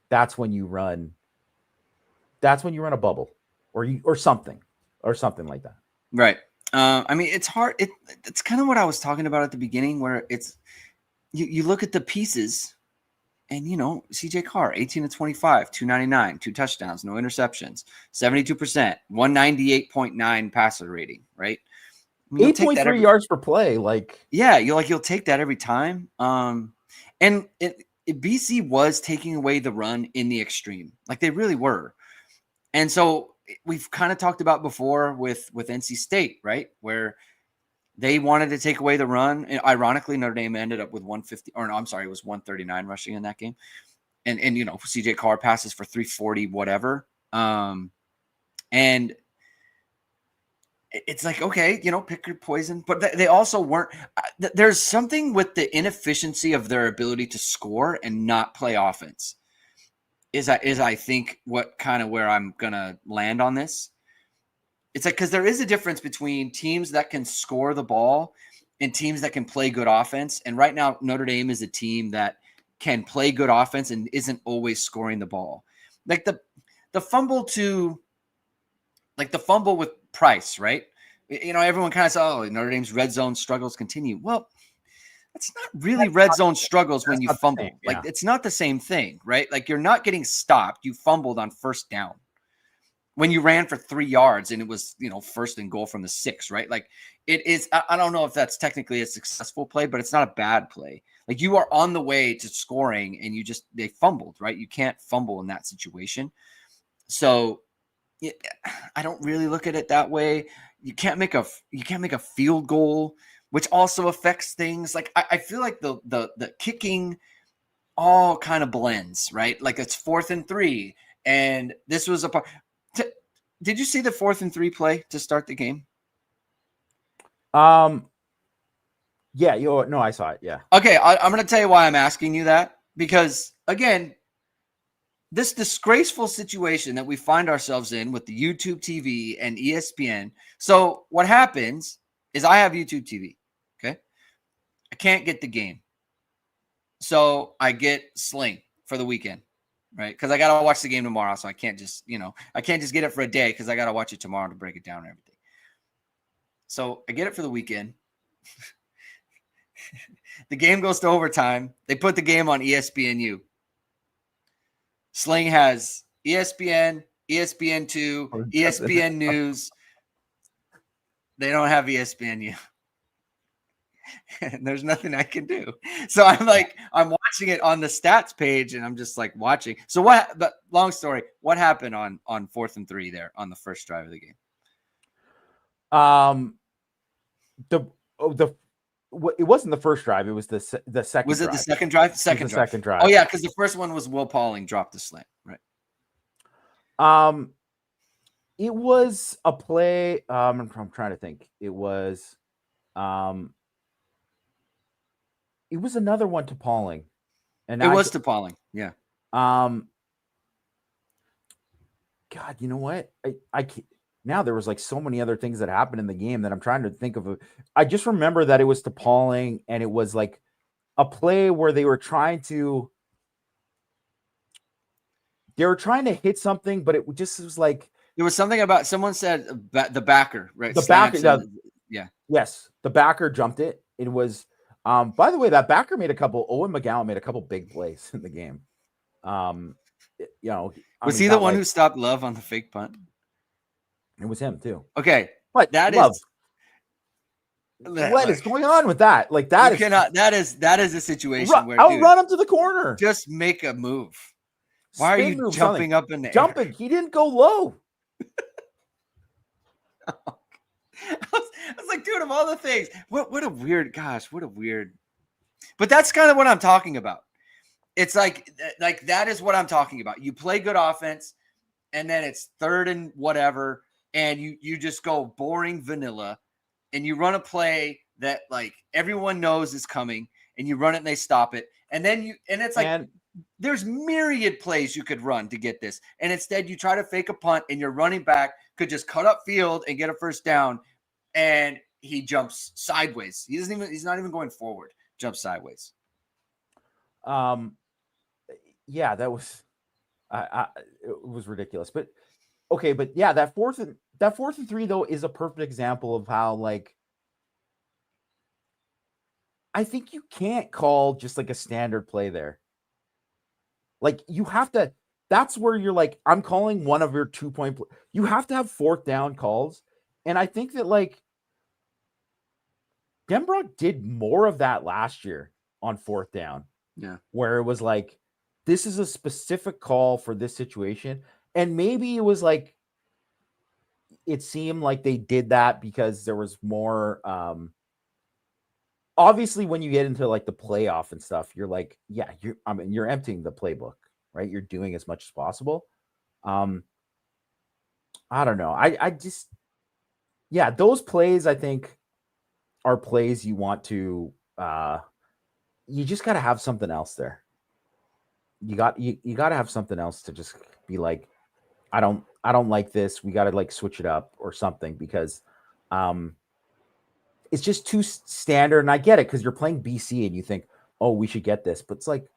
that's when you run a bubble or something like that. Right. I mean, it's hard. It's kind of what I was talking about at the beginning where it's, you look at the pieces And, CJ Carr, 18 to 25, 299, 2 touchdowns, no interceptions, 72%, 198.9 passer rating, right? I mean, 8.3 yards per play. You'll take that every time. And BC was taking away the run in the extreme. Like they really were. And so we've kind of talked about before with NC State, right? Where they wanted to take away the run. And ironically, Notre Dame ended up with 150, or no, I'm sorry, it was 139 rushing in that game. And CJ Carr passes for 340, whatever. And it's like, okay, pick your poison. But they also weren't. There's something with the inefficiency of their ability to score and not play offense. Is I think where I'm gonna land on this. It's like, because there is a difference between teams that can score the ball and teams that can play good offense. And right now, Notre Dame is a team that can play good offense and isn't always scoring the ball. Like the fumble with Price, right? Everyone kind of says, oh, Notre Dame's red zone struggles continue. Well, it's not really red zone struggles when you fumble. Same, yeah. Like, it's not the same thing, right? Like, you're not getting stopped. You fumbled on first down when you ran for 3 yards and it was, first and goal from the 6, right? Like, it is. I don't know if that's technically a successful play, but it's not a bad play. Like, you are on the way to scoring and they fumbled, right? You can't fumble in that situation. So I don't really look at it that way. You can't make a field goal, which also affects things. Like, I feel like the kicking all kind of blends, right? Like, it's 4th and 3, and this was a part. Did you see the 4th and 3 play to start the game? Yeah, no, I saw it. Yeah. Okay, I'm going to tell you why I'm asking you that, because again, this disgraceful situation that we find ourselves in with the YouTube TV and ESPN. So what happens is I have YouTube TV. Okay. I can't get the game. So I get Sling for the weekend, right? Because I got to watch the game tomorrow. So I can't just, get it for a day because I got to watch it tomorrow to break it down and everything. So I get it for the weekend. The game goes to overtime. They put the game on ESPNU. Sling has ESPN, ESPN2, ESPN News. They don't have ESPNU. And there's nothing I can do. So I'm watching it on the stats page and I'm just like watching. So but long story, what happened on 4th and 3 there on the first drive of the game? It wasn't the first drive. It was the second. Was it drive. The second drive? Second drive. Oh yeah, because the first one was Will Pauling dropped the slant, right? It was a play. I'm trying to think. It was another one to Pauling, and it was to Pauling. Yeah. God, you know what? I can't. Now there was like so many other things that happened in the game that I'm trying to think of. I just remember that it was to Pauling, and it was like a play where they were trying to hit something, but it just was like there was something about someone said the backer, right? The backer, yeah. Yes, the backer jumped it. It was by the way, that backer Owen McGowan made a couple big plays in the game. Was he the one who stopped Love on the fake punt? It was him too. Okay, but that Love, is what is going on with that? Like that is that is a situation where I'll run him to the corner. Just make a move. Why are you jumping up in the air? He didn't go low. I was like, dude, of all the things, what a weird. But that's kind of what I'm talking about. It's like that is what I'm talking about. You play good offense, and then it's 3rd and whatever, and you just go boring vanilla, and you run a play that like everyone knows is coming, and you run it and they stop it, and then it's like there's myriad plays you could run to get this, and instead you try to fake a punt, and your running back could just cut up field and get a first down, and he jumps sideways. He's not even going forward. Jumps sideways. Yeah, that was it was ridiculous. But okay, but yeah, that 4th and 3 though is a perfect example of how like I think you can't call just like a standard play there. Like you have to, that's where you're like, I'm calling one of your 2-point, you have to have 4th down calls. And I think that like Denbrock did more of that last year on 4th down. Yeah. Where it was like, this is a specific call for this situation. And maybe it was like, it seemed like they did that because there was more, obviously when you get into like the playoff and stuff, you're like, yeah, you're emptying the playbook, right? You're doing as much as possible. I don't know. I just, yeah, those plays I think are plays you want to, you just got to have something else there. You got to have something else to just be like, I don't like this. We got to like switch it up or something because, it's just too standard. And I get it because you're playing BC and you think, oh, we should get this. But it's like,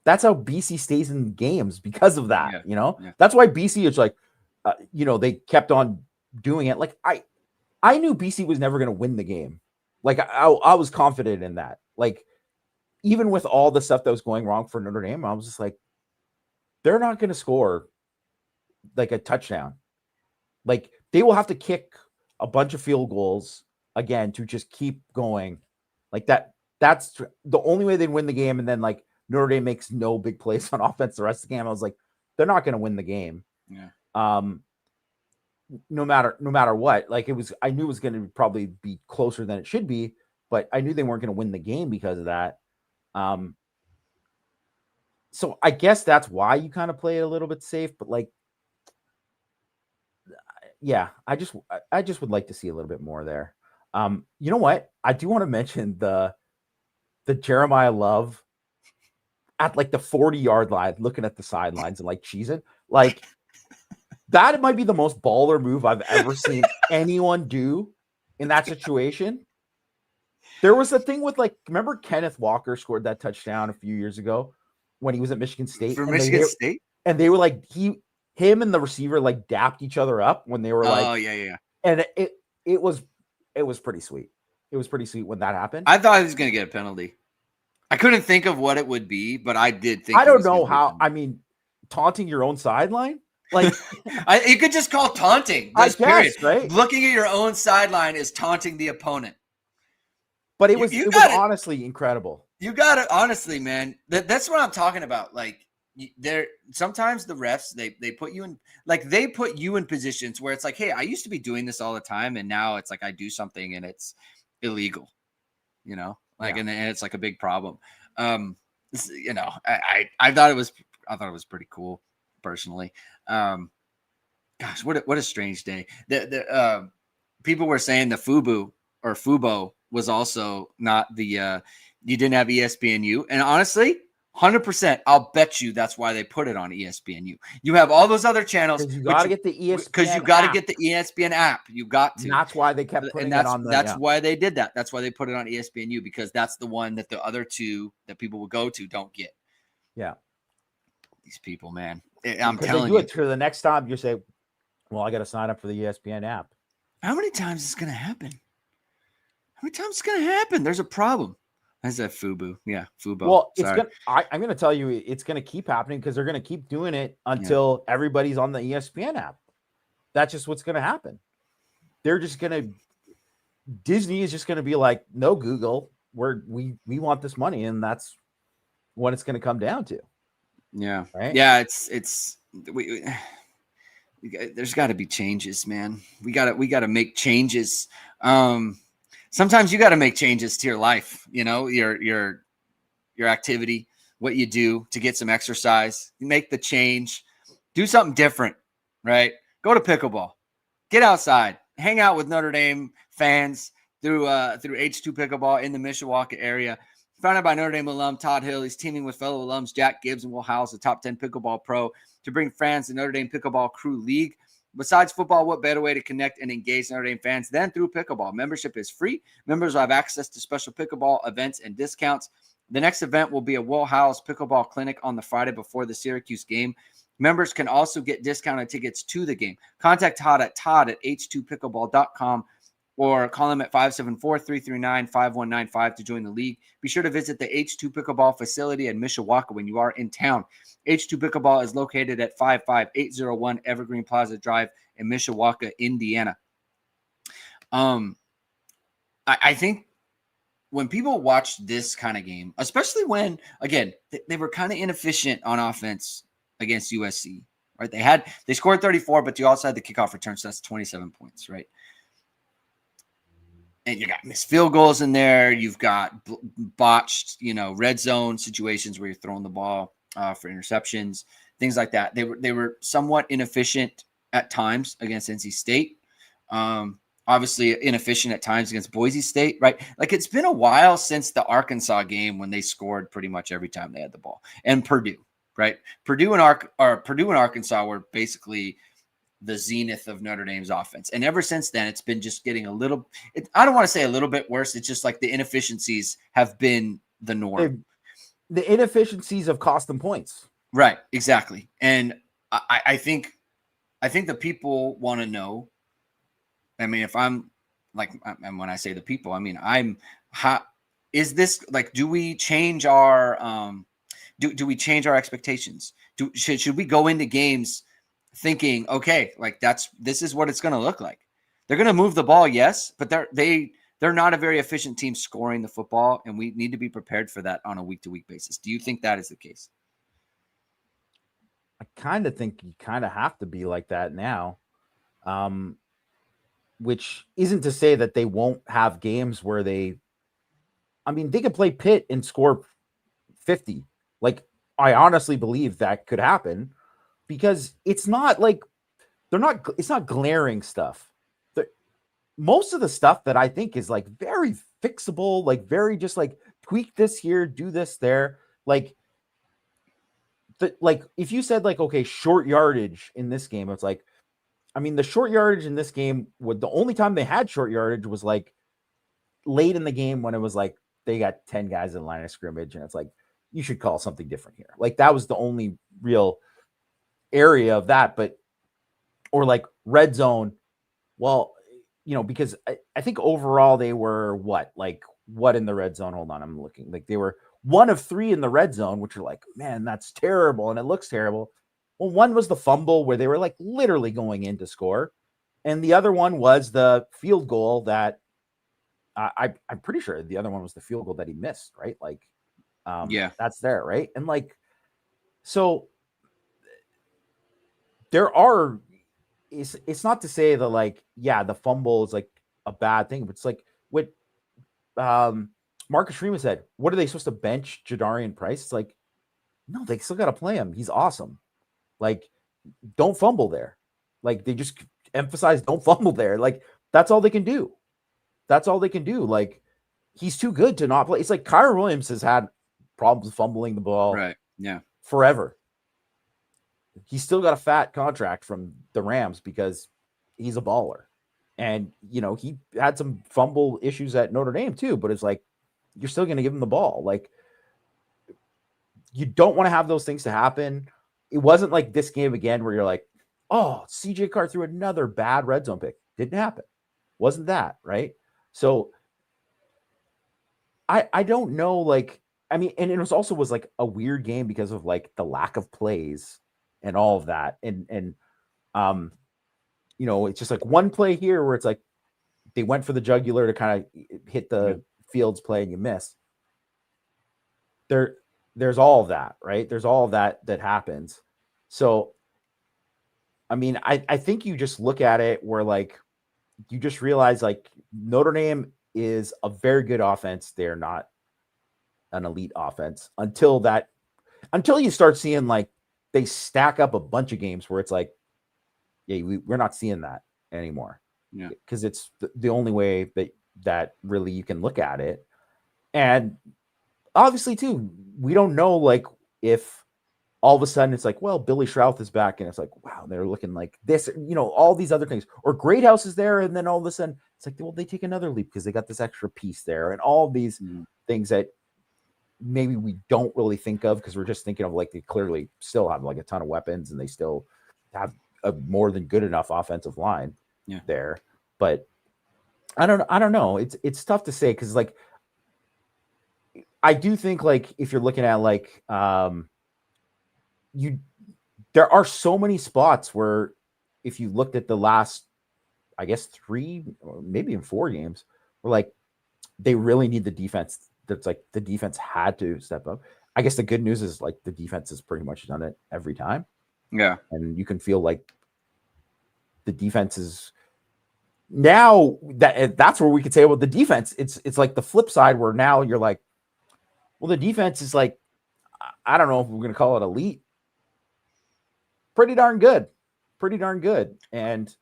that's how BC stays in games because of that, Yeah. That's why BC is like, they kept on doing it. Like, I knew BC was never going to win the game. Like, I was confident in that. Like, even with all the stuff that was going wrong for Notre Dame, I was just like, they're not going to score like a touchdown. Like, they will have to kick a bunch of field goals again to just keep going like that. That's the only way they'd win the game. And then like Notre Dame makes no big plays on offense the rest of the game. I was like, they're not going to win the game. Yeah. No matter what, like I knew it was going to probably be closer than it should be, but I knew they weren't going to win the game because of that. So I guess that's why you kind of play it a little bit safe, but like, yeah, I just would like to see a little bit more there. You know what? I do want to mention the Jeremiyah Love at like the 40-yard line, looking at the sidelines and like cheesing. Like that might be the most baller move I've ever seen anyone do in that situation. There was a thing with like, remember Kenneth Walker scored that touchdown a few years ago when he was at Michigan State. For Michigan State? And they were like, him and the receiver like dapped each other up when they were like, oh yeah. And it was pretty sweet. It was pretty sweet when that happened. I thought he was going to get a penalty. I couldn't think of what it would be, but I did think. I don't know how. I mean, taunting your own sideline, like you could just call taunting. I guess, right? Looking at your own sideline is taunting the opponent. But it was honestly incredible. You got it, honestly, man. That's what I'm talking about. Like, there sometimes the refs they put you in positions where it's like, hey, I used to be doing this all the time, and now it's like I do something and it's illegal, and it's like a big problem. I thought it was pretty cool personally. Gosh, what a strange day. The people were saying the Fubo was also not the you didn't have ESPNU, and honestly, 100%, I'll bet you that's why they put it on ESPNU. You have all those other channels. You got to get the ESPN because you got to get the ESPN app. You got to. And that's why they kept putting it on. That's why they did that. That's why they put it on ESPNU, because that's the one that the other two that people will go to don't get. Yeah. These people, man. I'm telling you. You. For the next time you say, well, I got to sign up for the ESPN app. How many times is going to happen? How many times is going to happen? There's a problem. I said Fubo. Yeah, Fubo. Well, I'm going to tell you, it's going to keep happening because they're going to keep doing it until everybody's on the ESPN app. That's just what's going to happen. They're just going to, Disney is just going to be like, no, Google, we want this money, and that's what it's going to come down to. Yeah. Right. Yeah. There's got to be changes, man. We got to make changes. Sometimes you got to make changes to your life, your activity, what you do to get some exercise. You make the change, do something different, right? Go to pickleball, get outside, hang out with Notre Dame fans through H2 Pickleball in the Mishawaka area. Founded by Notre Dame alum Todd Hill, he's teaming with fellow alums Jack Gibbs and Will Howes, the top 10 pickleball pro, to bring fans to Notre Dame Pickleball Crew League. Besides football, what better way to connect and engage Notre Dame fans than through pickleball? Membership is free. Members will have access to special pickleball events and discounts. The next event will be a Will Howes Pickleball Clinic on the Friday before the Syracuse game. Members can also get discounted tickets to the game. Contact Todd at h2pickleball.com or call them at 574-339-5195 to join the league. Be sure to visit the H2 Pickleball facility in Mishawaka when you are in town. H2 Pickleball is located at 55801 Evergreen Plaza Drive in Mishawaka, Indiana. I think when people watch this kind of game, especially when, again, they were kind of inefficient on offense against USC, right? They scored 34, but you also had the kickoff return, so that's 27 points, right? And you got missed field goals in there. You've got botched, red zone situations where you're throwing the ball for interceptions, things like that. They were somewhat inefficient at times against NC State. Obviously inefficient at times against Boise State, right? Like, it's been a while since the Arkansas game when they scored pretty much every time they had the ball. And Purdue, right? Purdue and Arkansas were basically the zenith of Notre Dame's offense. And ever since then, it's been just getting I don't want to say a little bit worse. It's just like the inefficiencies have been the norm. The inefficiencies have cost them points. Right, exactly. And I think the people want to know. I mean, if I'm like, and when I say the people, I mean, is this like, do we change our, do we change our expectations? Should we go into games thinking, okay, like this is what it's going to look like? They're going to move the ball, yes, but they're not a very efficient team scoring the football, and we need to be prepared for that on a week-to-week basis. Do you think that is the case? I kind of think you kind of have to be like that now, which isn't to say that they won't have games where they could play Pitt and score 50. Like, I honestly believe that could happen, because it's not like it's not glaring stuff. Most of the stuff that I think is like very fixable, like very just like tweak this here, do this there. Like if you said like, okay, short yardage in this game, it's like, the short yardage in this game, the only time they had short yardage was like late in the game when it was like they got 10 guys in the line of scrimmage, and it's like, you should call something different here. Like, that was the only real area of that. But, or like red zone, well, because I think overall they were what in the red zone? Hold on, I'm looking. Like, they were 1 of 3 in the red zone, which are like, man, that's terrible, and it looks terrible. Well, one was the fumble where they were like literally going in to score, and the other one was the field goal that I'm pretty sure the other one was the field goal that he missed, right? Like, yeah, that's there, right? And like, so there are. It's not to say that like, yeah, the fumble is like a bad thing, but it's like what Marcus Freeman said. What are they supposed to bench Jadarian Price? It's like, no, they still got to play him. He's awesome. Like, don't fumble there. Like, they just emphasize don't fumble there. Like, that's all they can do. That's all they can do. Like, he's too good to not play. It's like Kyron Williams has had problems fumbling the ball, right? Yeah, forever. He's still got a fat contract from the Rams because he's a baller. And, he had some fumble issues at Notre Dame too, but it's like, you're still going to give him the ball. Like, you don't want to have those things to happen. It wasn't like this game again where you're like, oh, CJ Carr threw another bad red zone pick. Didn't happen. Wasn't that, right? So I don't know, like, and it was like a weird game because of like the lack of plays and all of that. And it's just like one play here where it's like they went for the jugular to kind of hit the Fields play and you miss. There's all of that, right? There's all of that happens. So, I think you just look at it where like, you just realize like Notre Dame is a very good offense. They're not an elite offense until you start seeing like they stack up a bunch of games where it's like, yeah, we're not seeing that anymore. Yeah, because it's the only way that really you can look at it. And obviously too, we don't know like if all of a sudden it's like, well, Billy Schrouth is back, and it's like, wow, they're looking like this, all these other things, or Greathouse is there, and then all of a sudden it's like, well, they take another leap because they got this extra piece there, and all these things that maybe we don't really think of because we're just thinking of like they clearly still have like a ton of weapons and they still have a more than good enough offensive line there. But I don't know. It's tough to say because like I do think like if you're looking at like you there are so many spots where if you looked at the last I guess 3 or maybe even 4 games where like they really need the defense. That's like the defense had to step up. I guess the good news is like the defense has pretty much done it every time. Yeah. And you can feel like the defense is now that's where we could say about the defense. It's like the flip side where now you're like, well, the defense is like, I don't know if we're going to call it elite. Pretty darn good. And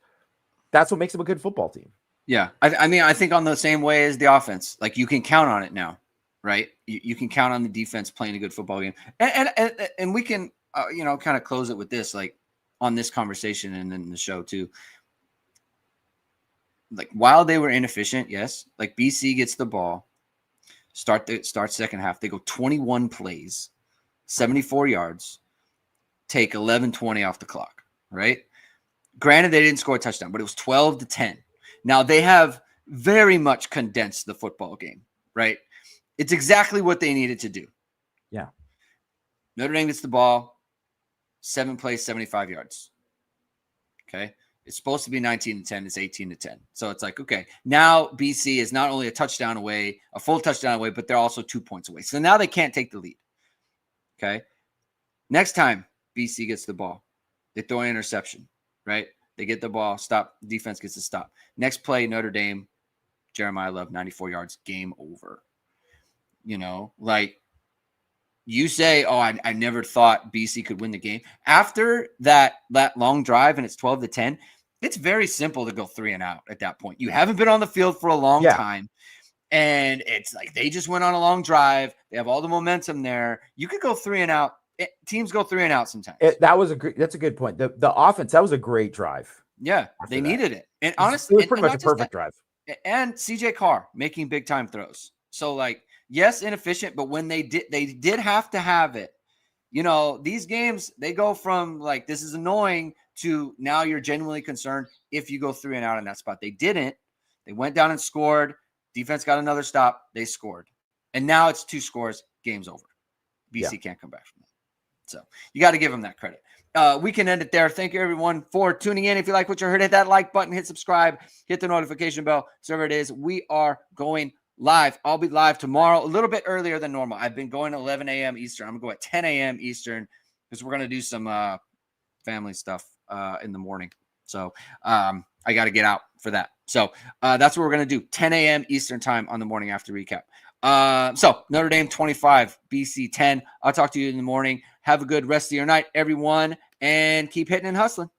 that's what makes them a good football team. Yeah. I mean, I think on the same way as the offense, like you can count on it now, right? You can count on the defense playing a good football game. And we can, kind of close it with this, like on this conversation and then the show too. Like while they were inefficient, yes, like BC gets the ball, start second half. They go 21 plays, 74 yards, take 11:20 off the clock, right? Granted, they didn't score a touchdown, but it was 12-10. Now they have very much condensed the football game, right? It's exactly what they needed to do. Yeah. Notre Dame gets the ball, 7 plays, 75 yards. Okay. It's supposed to be 19-10. It's 18-10. So it's like, okay, now BC is not only a full touchdown away, but they're also 2 points away. So now they can't take the lead. Okay. Next time BC gets the ball, they throw an interception, right? They get the ball, stop. Defense gets to stop. Next play, Notre Dame, Jeremiyah Love, 94 yards, game over. Like you say, oh, I never thought BC could win the game. After that long drive and it's 12-10, it's very simple to go 3 and out at that point. You haven't been on the field for a long time. And it's like they just went on a long drive. They have all the momentum there. You could go 3 and out. Teams go 3 and out sometimes. That's a good point. The offense, that was a great drive. Yeah, they needed it. And honestly, it was pretty much a perfect drive. And CJ Carr making big time throws. So like, yes, inefficient, but when they did have to have it. These games, they go from like, this is annoying to now you're genuinely concerned if you go 3 and out in that spot. They didn't. They went down and scored. Defense got another stop. They scored. And now it's 2 scores. Game's over. BC can't come back from that. So you got to give them that credit. We can end it there. Thank you, everyone, for tuning in. If you like what you heard, hit that like button, hit subscribe, hit the notification bell. Whatever it is, we are going live. I'll be live tomorrow, a little bit earlier than normal. I've been going 11 a.m. Eastern. I'm going to go at 10 a.m. Eastern because we're going to do some family stuff in the morning. So I got to get out for that. So that's what we're going to do, 10 a.m. Eastern time on the morning after recap. So Notre Dame 25, BC 10. I'll talk to you in the morning. Have a good rest of your night, everyone, and keep hitting and hustling.